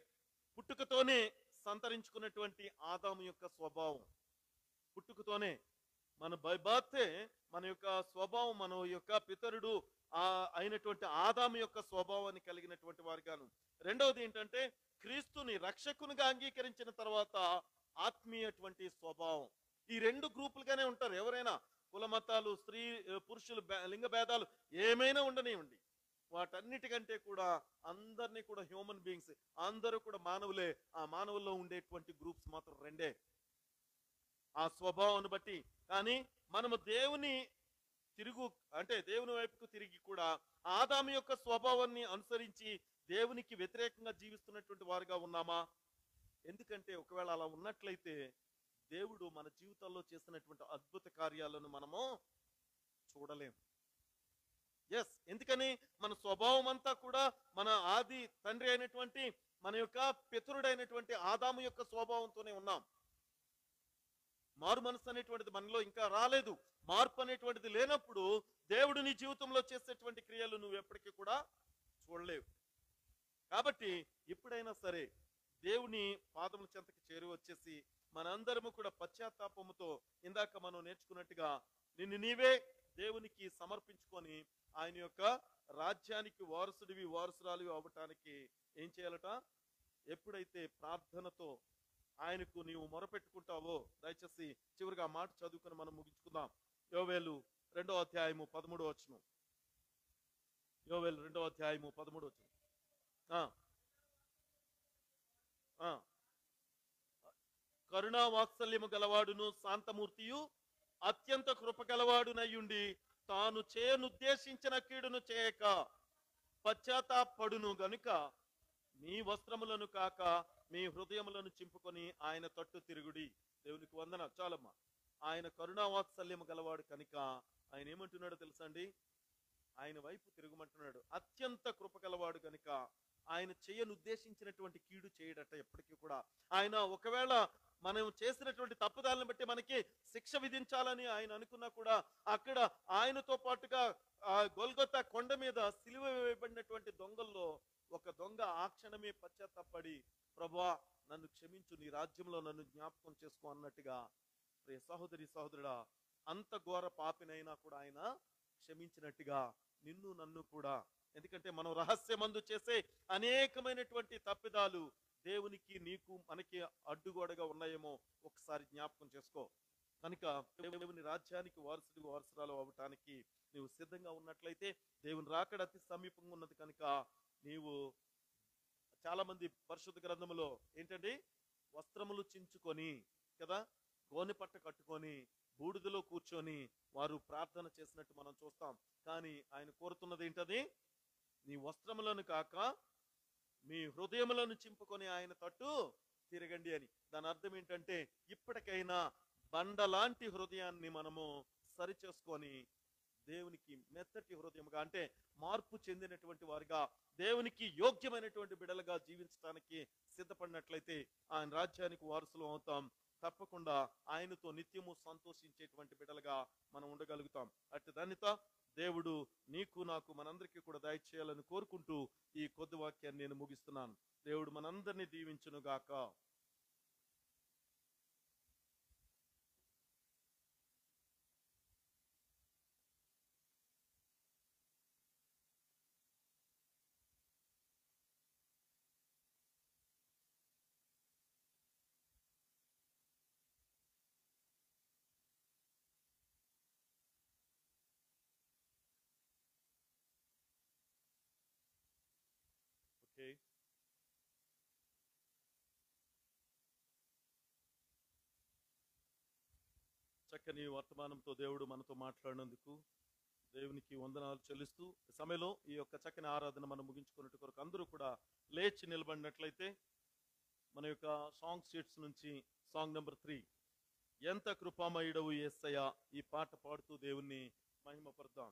పుట్టుకతోనే సంతరించుకున్నటువంటి ఆదాము యొక్క స్వభావం. పుట్టుకతోనే మన బైబాతే మన యొక్క స్వభావం, మన యొక్క పితరుడు అయినటువంటి ఆదాము యొక్క స్వభావాన్ని కలిగినటువంటి వారుగాను. రెండవది ఏంటంటే క్రీస్తుని రక్షకునిగా అంగీకరించిన తర్వాత ఆత్మీయటువంటి స్వభావం. ఈ 2 గ్రూపులుగానే ఉంటారు. ఎవరైనా కుల మతాలు, స్త్రీ పురుషులు, లింగ భేదాలు ఏమైనా ఉండనివ్వండి, వాటన్నిటికంటే కూడా అందరినీ కూడా హ్యూమన్ బీయింగ్స్, అందరూ కూడా మానవులే. ఆ మానవుల్లో ఉండేటువంటి గ్రూప్స్ మాత్రం 2 ఆ స్వభావాన్ని బట్టి. కానీ మనము దేవుని వైపుకు తిరిగి కూడా ఆదాము యొక్క స్వభావాన్ని అనుసరించి దేవునికి వ్యతిరేకంగా జీవిస్తున్నటువంటి వారుగా ఉన్నామా? ఎందుకంటే ఒకవేళ అలా ఉన్నట్లయితే దేవుడు మన జీవితాల్లో చేసినటువంటి అద్భుత కార్యాలను మనము చూడలేం. ఎందుకని మన స్వభావం అంతా కూడా మన ఆది తండ్రి అయినటువంటి మన యొక్క పితరుడైనటువంటి ఆదాము యొక్క స్వభావంతోనే ఉన్నాం. మారు మనసు అనేటువంటిది మనలో ఇంకా రాలేదు. మార్పు అనేటువంటిది లేనప్పుడు దేవుడు నీ జీవితంలో చేసేటువంటి క్రియలు నువ్వు ఎప్పటికీ కూడా చూడలేవు. కాబట్టి ఎప్పుడైనా సరే దేవుని పాదముల చెంతకి చేరి వచ్చేసి మనందరము కూడా పశ్చాత్తాపముతో ఇందాక మనం నేర్చుకున్నట్టుగా నిన్ను నీవే దేవునికి సమర్పించుకొని ఆయన యొక్క రాజ్యానికి వారసురాలివి అవ్వటానికి ఏం చేయాలట? ఎప్పుడైతే ప్రార్థనతో ఆయనకు నీవు మొరపెట్టుకుంటావో, దయచేసి చివరిగా మాట చదువుకుని మనం ముగించుకుందాం. యోవేలు 2వ అధ్యాయము 13వ వచనం. యోవేలు 2వ అధ్యాయము 13వ వచనం. కరుణా వాత్సల్యము గలవాడును శాంతమూర్తియు అత్యంత కృప గలవాడునయ్యుండి తాను చేయనుద్దేశించిన కీడును చేయక పశ్చాత్తాపడును గనుక మీ వస్త్రములను కాక మీ హృదయములను చింపుకొని ఆయన తట్టు తిరుగుడి. దేవునికి వందన. చాలమ్మా. ఆయన కరుణా వాత్సల్యము గలవాడు కనుక ఆయన ఏమంటున్నాడో తెలుసండి? ఆయన వైపు తిరుగుమంటున్నాడు. అత్యంత కృప గలవాడు కనుక ఆయన చేయనుద్దేశించినటువంటి కీడు చేయడట ఎప్పటికీ కూడా. ఆయన ఒకవేళ మనం చేసినటువంటి తప్పుదాలను బట్టి మనకి శిక్ష విధించాలని ఆయన అనుకున్నా కూడా అక్కడ ఆయనతో పాటుగా గొల్గొతా కొండ మీద సిలువ వేయబడినటువంటి దొంగల్లో ఒక దొంగ ఆ క్షణమే పశ్చాత్తాపడి, ప్రభువా నన్ను క్షమించు, నీ రాజ్యంలో నన్ను జ్ఞాపకం చేసుకో అన్నట్టుగా. ప్రియ సహోదరి సహోదరుడా, అంత ఘోర పాపినైనా కూడా ఆయన క్షమించినట్టుగా నిన్ను నన్ను కూడా. ఎందుకంటే మనం రహస్యమందు చేసే అనేకమైనటువంటి తప్పిదాలు దేవునికి నీకు మనకి అడ్డుగోడగా ఉన్నాయేమో ఒకసారి జ్ఞాపకం చేసుకో. కనుక దేవుని రాజ్యానికి వారసురాలు అవ్వటానికి నీవు సిద్ధంగా ఉన్నట్లయితే దేవుని రాకడ అతి సమీపంగా ఉన్నది కనుక నీవు, చాలా మంది పరిశుద్ధ గ్రంథములో ఏంటండి, వస్త్రములు చించుకొని కదా, గోనె పట్ట కట్టుకొని బూడిదలో కూర్చొని వారు ప్రార్థన చేసినట్టు మనం చూస్తాం. కానీ ఆయన కోరుతున్నది ఏంటది? నీ వస్త్రములను కాక మీ హృదయములను చింపుకొని ఆయన తట్టు తిరగండి అని. దాని అర్థం ఏంటంటే ఇప్పటికైనా బండలాంటి హృదయాన్ని మనము సరి చేసుకొని దేవునికి మెత్తటి హృదయముగా, అంటే మార్పు చెందినటువంటి వారిగా, దేవునికి యోగ్యమైనటువంటి బిడలుగా జీవించడానికి సిద్ధపడినట్లయితే ఆయన రాజ్యానికి వారసులు అవుతాం. తప్పకుండా ఆయనతో నిత్యము సంతోషించేటువంటి బిడలుగా మనం ఉండగలుగుతాం. అట్టి ధన్యత దేవుడు నీకు నాకు మనందరికీ కూడా దయచేయాలని కోరుకుంటూ ఈ కొద్ది వాక్యాన్ని నేను ముగిస్తున్నాను. దేవుడు మనందరినీ దీవించును గాక. ఓకే, చక్కని వర్తమానంతో దేవుడు మనతో మాట్లాడినందుకు దేవునికి వందనాలు చెల్లిస్తూ ఈ సమయంలో ఈ యొక్క చక్కని ఆరాధన మనం ముగించుకున్నట్టు కొరకు అందరూ కూడా లేచి నిలబడినట్లయితే మన యొక్క సాంగ్ షీట్స్ నుంచి సాంగ్ నెంబర్ 3 ఎంత కృపామయుడవు యేసయ్యా ఈ పాట పాడుతూ దేవుణ్ణి మహిమపడదాం.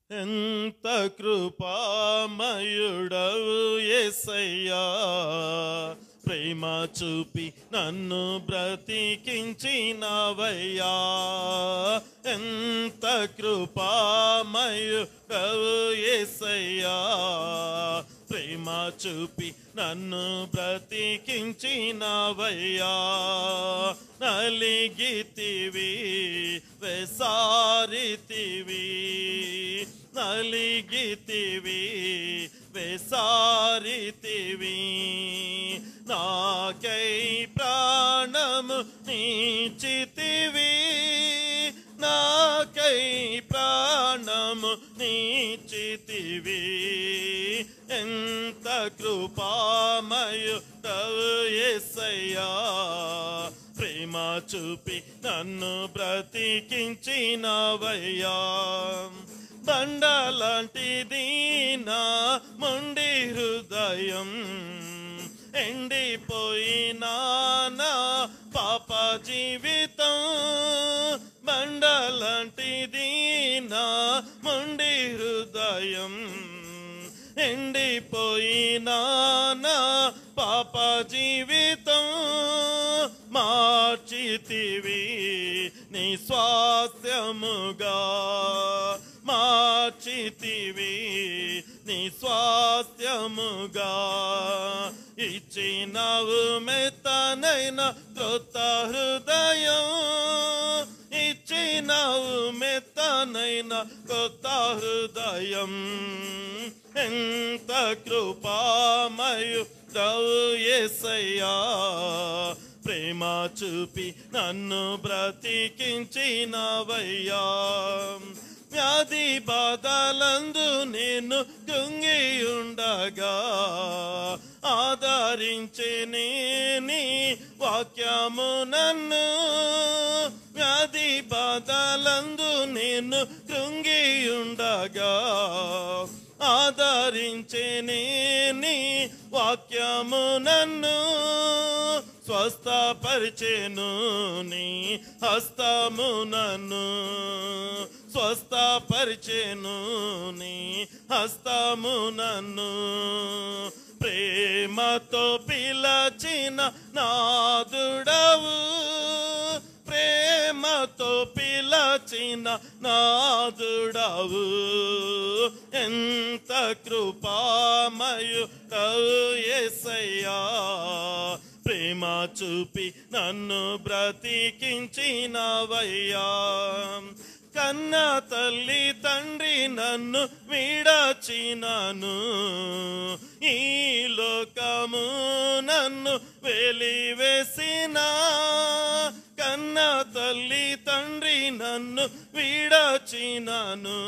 ఎంత కృపామయుడవు యేసయ్యా ప్రేమ చూపి నన్ను బ్రతికించినవయ్యా. ఎంత కృపామయుడవు యేసయ్యా ప్రేమ చూపి నన్ను బ్రతికించినవయ్యా. నలిగితివి వెసారితివి, నలిగితివి వెసారితివి, నాకై ప్రాణము నీచితివి, నాకై ప్రాణము నీచితివి. ఎంత కృపామయుడవు యేసయ్యా ప్రేమ చూపి నన్ను బ్రతికించినవయ్యా. బండలాంటిది నా మొండి హృదయం, ఎండిపోయినా నా పాప జీవితం. బండలాంటిది నా మొండి హృదయం, ఎండిపోయినా నా పాప జీవితం. మార్చితివి నీ స్వాస్థ్యముగా, మార్చితివి నీ స్వాస్థ్యముగా. ఇచ్చినవు మెత్తనైన క్రొత్త హృదయం, ఇచ్చినవు మెత్తనైన కొత్త హృదయం. ఎంత కృపామయుడవు యేసయ్యా ప్రేమ చూపి నన్ను బ్రతికించినవయ్యా. వ్యాధి బాధలందు నేను కృంగి ఉండగా ఆదరించే నీ వాక్యము నన్ను. వ్యాధి బాధలందు నేను కృంగి ఉండగా ఆదరించే నీ వాక్యము నన్ను. స్వస్థపరిచెను నీ హస్తము నన్ను, స్వస్థపరిచెను నీ హస్తము నన్ను. ప్రేమతో పిలచిన నాదుడవు, ప్రేమతో పిలచిన నాదుడవు. ఎంత కృపామయుడవు యేసయ్యా ప్రేమ చూపి నన్ను బ్రతికించినవయ్యా. కన్న తల్లి తండ్రి నన్ను విడచినను, ఈ లోకము నన్ను వెలివేసిన. కన్న తల్లి తండ్రి నన్ను విడచినను,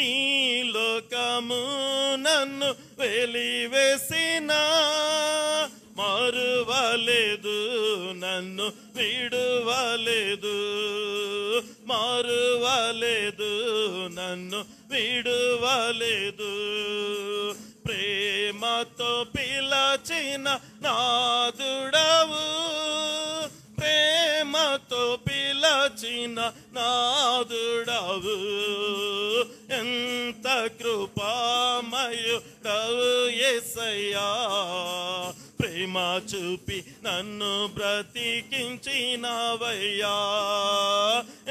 ఈ లోకము నన్ను వెలివేసిన. మారువలేదు నన్ను విడువలేదు, మారువలేదు నన్ను విడువలేదు. ప్రేమతో పిలచిన నాదుడవు, ప్రేమతో పిలచిన నాదుడవు, ఎంత కృపామయుడవు యేసయ్యా. ప్రేమ చూపి నన్ను బ్రతికించినవయ్యా,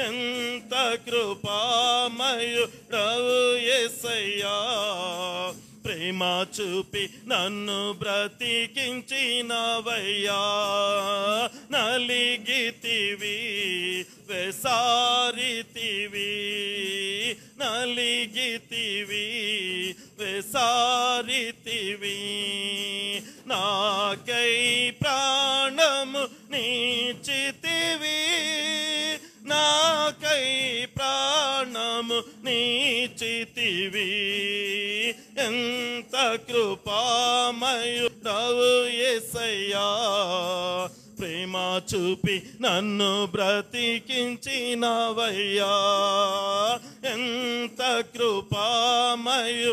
ఎంత కృపామయుడవు యేసయ్యా. ప్రేమ చూపి నన్ను బ్రతికించినవయ్యా. నలిగితివి వెసారితివి, నలిగితివి వెసారితివి, నాకై ప్రాణము నీచితివి, నాకై ప్రాణము నీచితివి, ఎంత కృపామయుడవు యేసయ్యా. ప్రేమ చూపి నన్ను బ్రతికించినవయ్యా, ఎంత కృపామయుడవు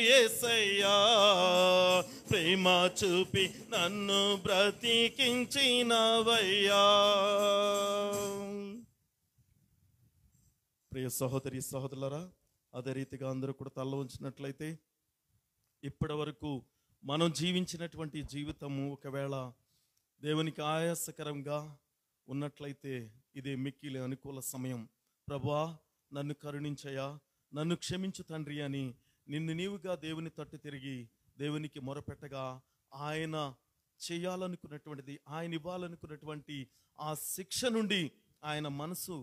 యేసయ్యా. ప్రేమ చూపి నన్ను బ్రతికించినవయ్యా. ప్రియ సహోదరి సహోదరులారా, అదే రీతిగా అందరూ కూడా తల ఉంచినట్లయితే, ఇప్పటి వరకు మనం జీవించినటువంటి జీవితము ఒకవేళ దేవునికి ఆయాసకరంగా ఉన్నట్లయితే ఇదే మిక్కిలి అనుకూల సమయం. ప్రభువా, నన్ను కరుణించయ్యా, నన్ను క్షమించు తండ్రి అని నిన్ను నీవుగా దేవుని తట్టు తిరిగి దేవునికి మొరపెట్టగా, ఆయన చేయాలనుకున్నటువంటిది, ఆయన ఇవ్వాలనుకున్నటువంటి ఆ శిక్ష నుండి ఆయన మనసు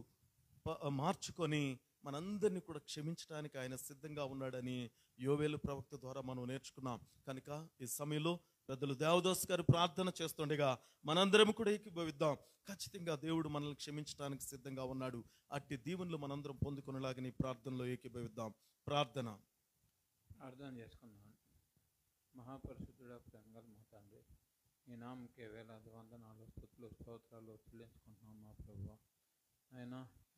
మార్చుకొని మనందరినీ కూడా క్షమించడానికి ఆయన సిద్ధంగా ఉన్నాడని యోవేలు ప్రవక్త ద్వారా మనం నేర్చుకున్నాం. కనుక ఈ సమయంలో పెద్దలు దేవదాస్ గారు ప్రార్థన చేస్తుండగా మనందరం కూడా ఏకీభవిద్దాం. ఖచ్చితంగా దేవుడు మనల్ని క్షమించడానికి సిద్ధంగా ఉన్నాడు. అట్టి దీవెనలు మనందరం పొందుకునేలాగా ఈ ప్రార్థనలో ఏకీభవిద్దాం. ప్రార్థన చేసుకుందాం. మహాపరిశుద్ధుడా, ప్రేమగల మా తండ్రి, మీ నామకే వేలాది వందనాలు, స్తుతులు, స్తోత్రాలు చెల్లించుకుంటున్నాం మా ప్రభువా. ఆయన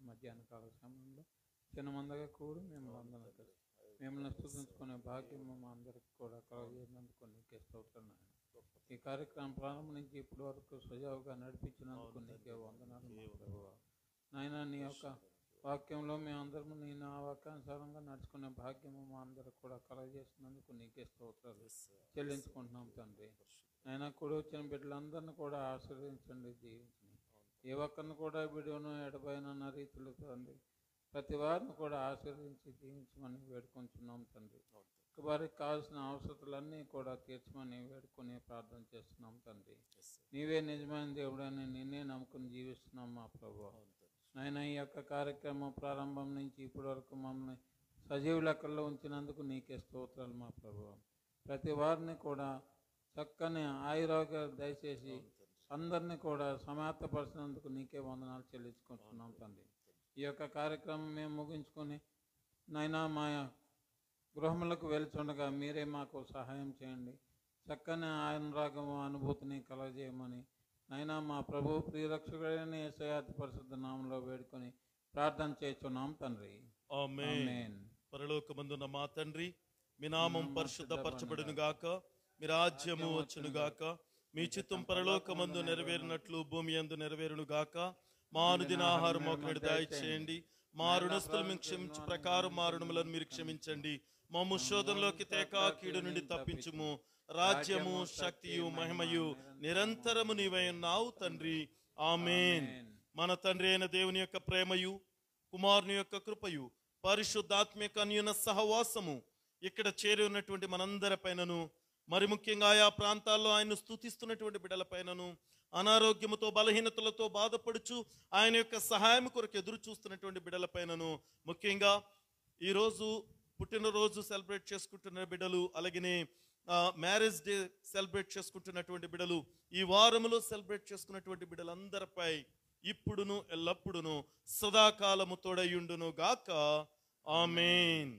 మధ్యాహ్న కాల సమయంలో చిన్నమందగా కూడి మిమ్మల్ని స్తుతించుకునే భాగ్యము మా అందరికి కూడా కలగజేసినందుకు నీకే స్తోత్రం. ఈ కార్యక్రమం ప్రారంభం నుంచి ఇప్పటి వరకు సజావుగా నడిపించినందుకు నీకే వందనాలు మా ప్రభువా. నాయన, నీ యొక్క వాక్యంలో మేమందరము నీ నా వాక్యానుసారంగా నడుచుకునే భాగ్యము మా అందరికి కూడా కలగజేసినందుకు నీకే స్తోత్రాలు చెల్లించుకుంటున్నాం తండ్రి. నాయన, కూడి వచ్చిన బిడ్డలందరినీ కూడా ఆశీర్వదించండి, దీవించండి. ఏ ఒక్కరిని కూడా బిడ్డను ఎడబైన రీతిలో తండ్రి ప్రతి వారిని కూడా ఆశీర్వదించి దీవించమని వేడుకొంచున్నాం తండ్రి. వారికి కావాల్సిన అవసరాలన్నీ కూడా తీర్చమని వేడుకొని ప్రార్థన చేస్తున్నాం తండ్రి. నీవే నిజమైన దేవుడని నిన్నే నమ్ముకుని జీవిస్తున్నాం మా ప్రభువా. నాయన, ఈ యొక్క కార్యక్రమం ప్రారంభం నుంచి ఇప్పటి వరకు మమ్మల్ని సజీవ లెక్కల్లో ఉంచినందుకు నీకే స్తోత్రాలు మా ప్రభువా. ప్రతి వారిని కూడా చక్కని ఆయురోగ్యాలు దయచేసి అందరినీ కూడా సమాప్తపరిచినందుకు నీకే వందనాలు చెల్లించుకుంటున్నాం తండ్రి. ఈ యొక్క కార్యక్రమం మేము ముగించుకొని నాయనా మా గృహములకు వెళ్తుండగా మీరే మాకు సహాయం చేయండి. చక్కని అనురాగము అనుభూతిని కలగజేయమని నాయనా మా ప్రభు ప్రియరక్షకుడైన యేసయ్య అతి పరిశుద్ధ నామములో వేడుకొని ప్రార్థన చేస్తున్నాం తండ్రి. ఆమేన్. పరలోకమందున్న మా తండ్రి, మీ నామం పరిశుద్ధపరచబడును గాక, మీ రాజ్యము వచ్చును గాక, మీ చిత్తం పరలోకమందు నెరవేరినట్లు భూమి యందు నెరవేరును గాక. మా అనుదిన ఆహారం మాకు నేడు దయచేయండి. మా రుణస్తులు మేము క్షమించు ప్రకారం మా రుణములను మీరు క్షమించండి. మమ్ము శోధనలోకి తేక కీడు నుండి తప్పించుము. రాజ్యము, శక్తియు, మహిమయు నిరంతరము నీవై ఉన్నావు తండ్రి. ఆమేన్. మన తండ్రి అయిన దేవుని యొక్క ప్రేమయు, కుమారుని యొక్క కృపయు, పరిశుద్ధాత్మిక అన్యోన్య సహవాసము ఇక్కడ చేరి ఉన్నటువంటి మనందరి పైనను, మరి ముఖ్యంగా ఆయా ప్రాంతాల్లో ఆయన స్తుతిస్తున్నటువంటి బిడ్డల పైనను, అనారోగ్యముతో బలహీనతలతో బాధపడుచు ఆయన యొక్క సహాయం కొరకు ఎదురు చూస్తున్నటువంటి బిడ్డల పైనను, ముఖ్యంగా ఈరోజు పుట్టినరోజు సెలబ్రేట్ చేసుకుంటున్న బిడ్డలు, అలాగనే మ్యారేజ్ డే సెలబ్రేట్ చేసుకుంటున్నటువంటి బిడ్డలు, ఈ వారములో సెలబ్రేట్ చేసుకున్నటువంటి బిడ్డలందరిపై ఇప్పుడును ఎల్లప్పుడును సదాకాలము తోడయుండును గాక. ఆమేన్.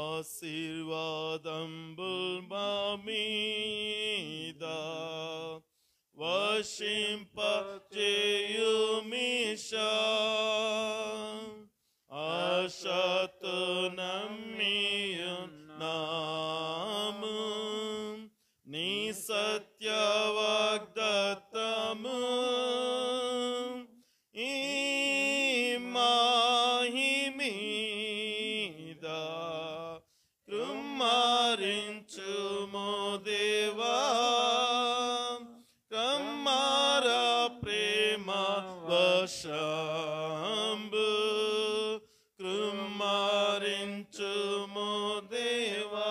ఆశీర్వాదంబుల్ మా మీద వర్షింపచేయుమిషా, ఆశతో నమ్మియున్నాము నీ సత్య వాగ్దత్తము. ఈ దేవా కమ్మార ప్రేమ వశంబు కృమ్మారించుము దేవా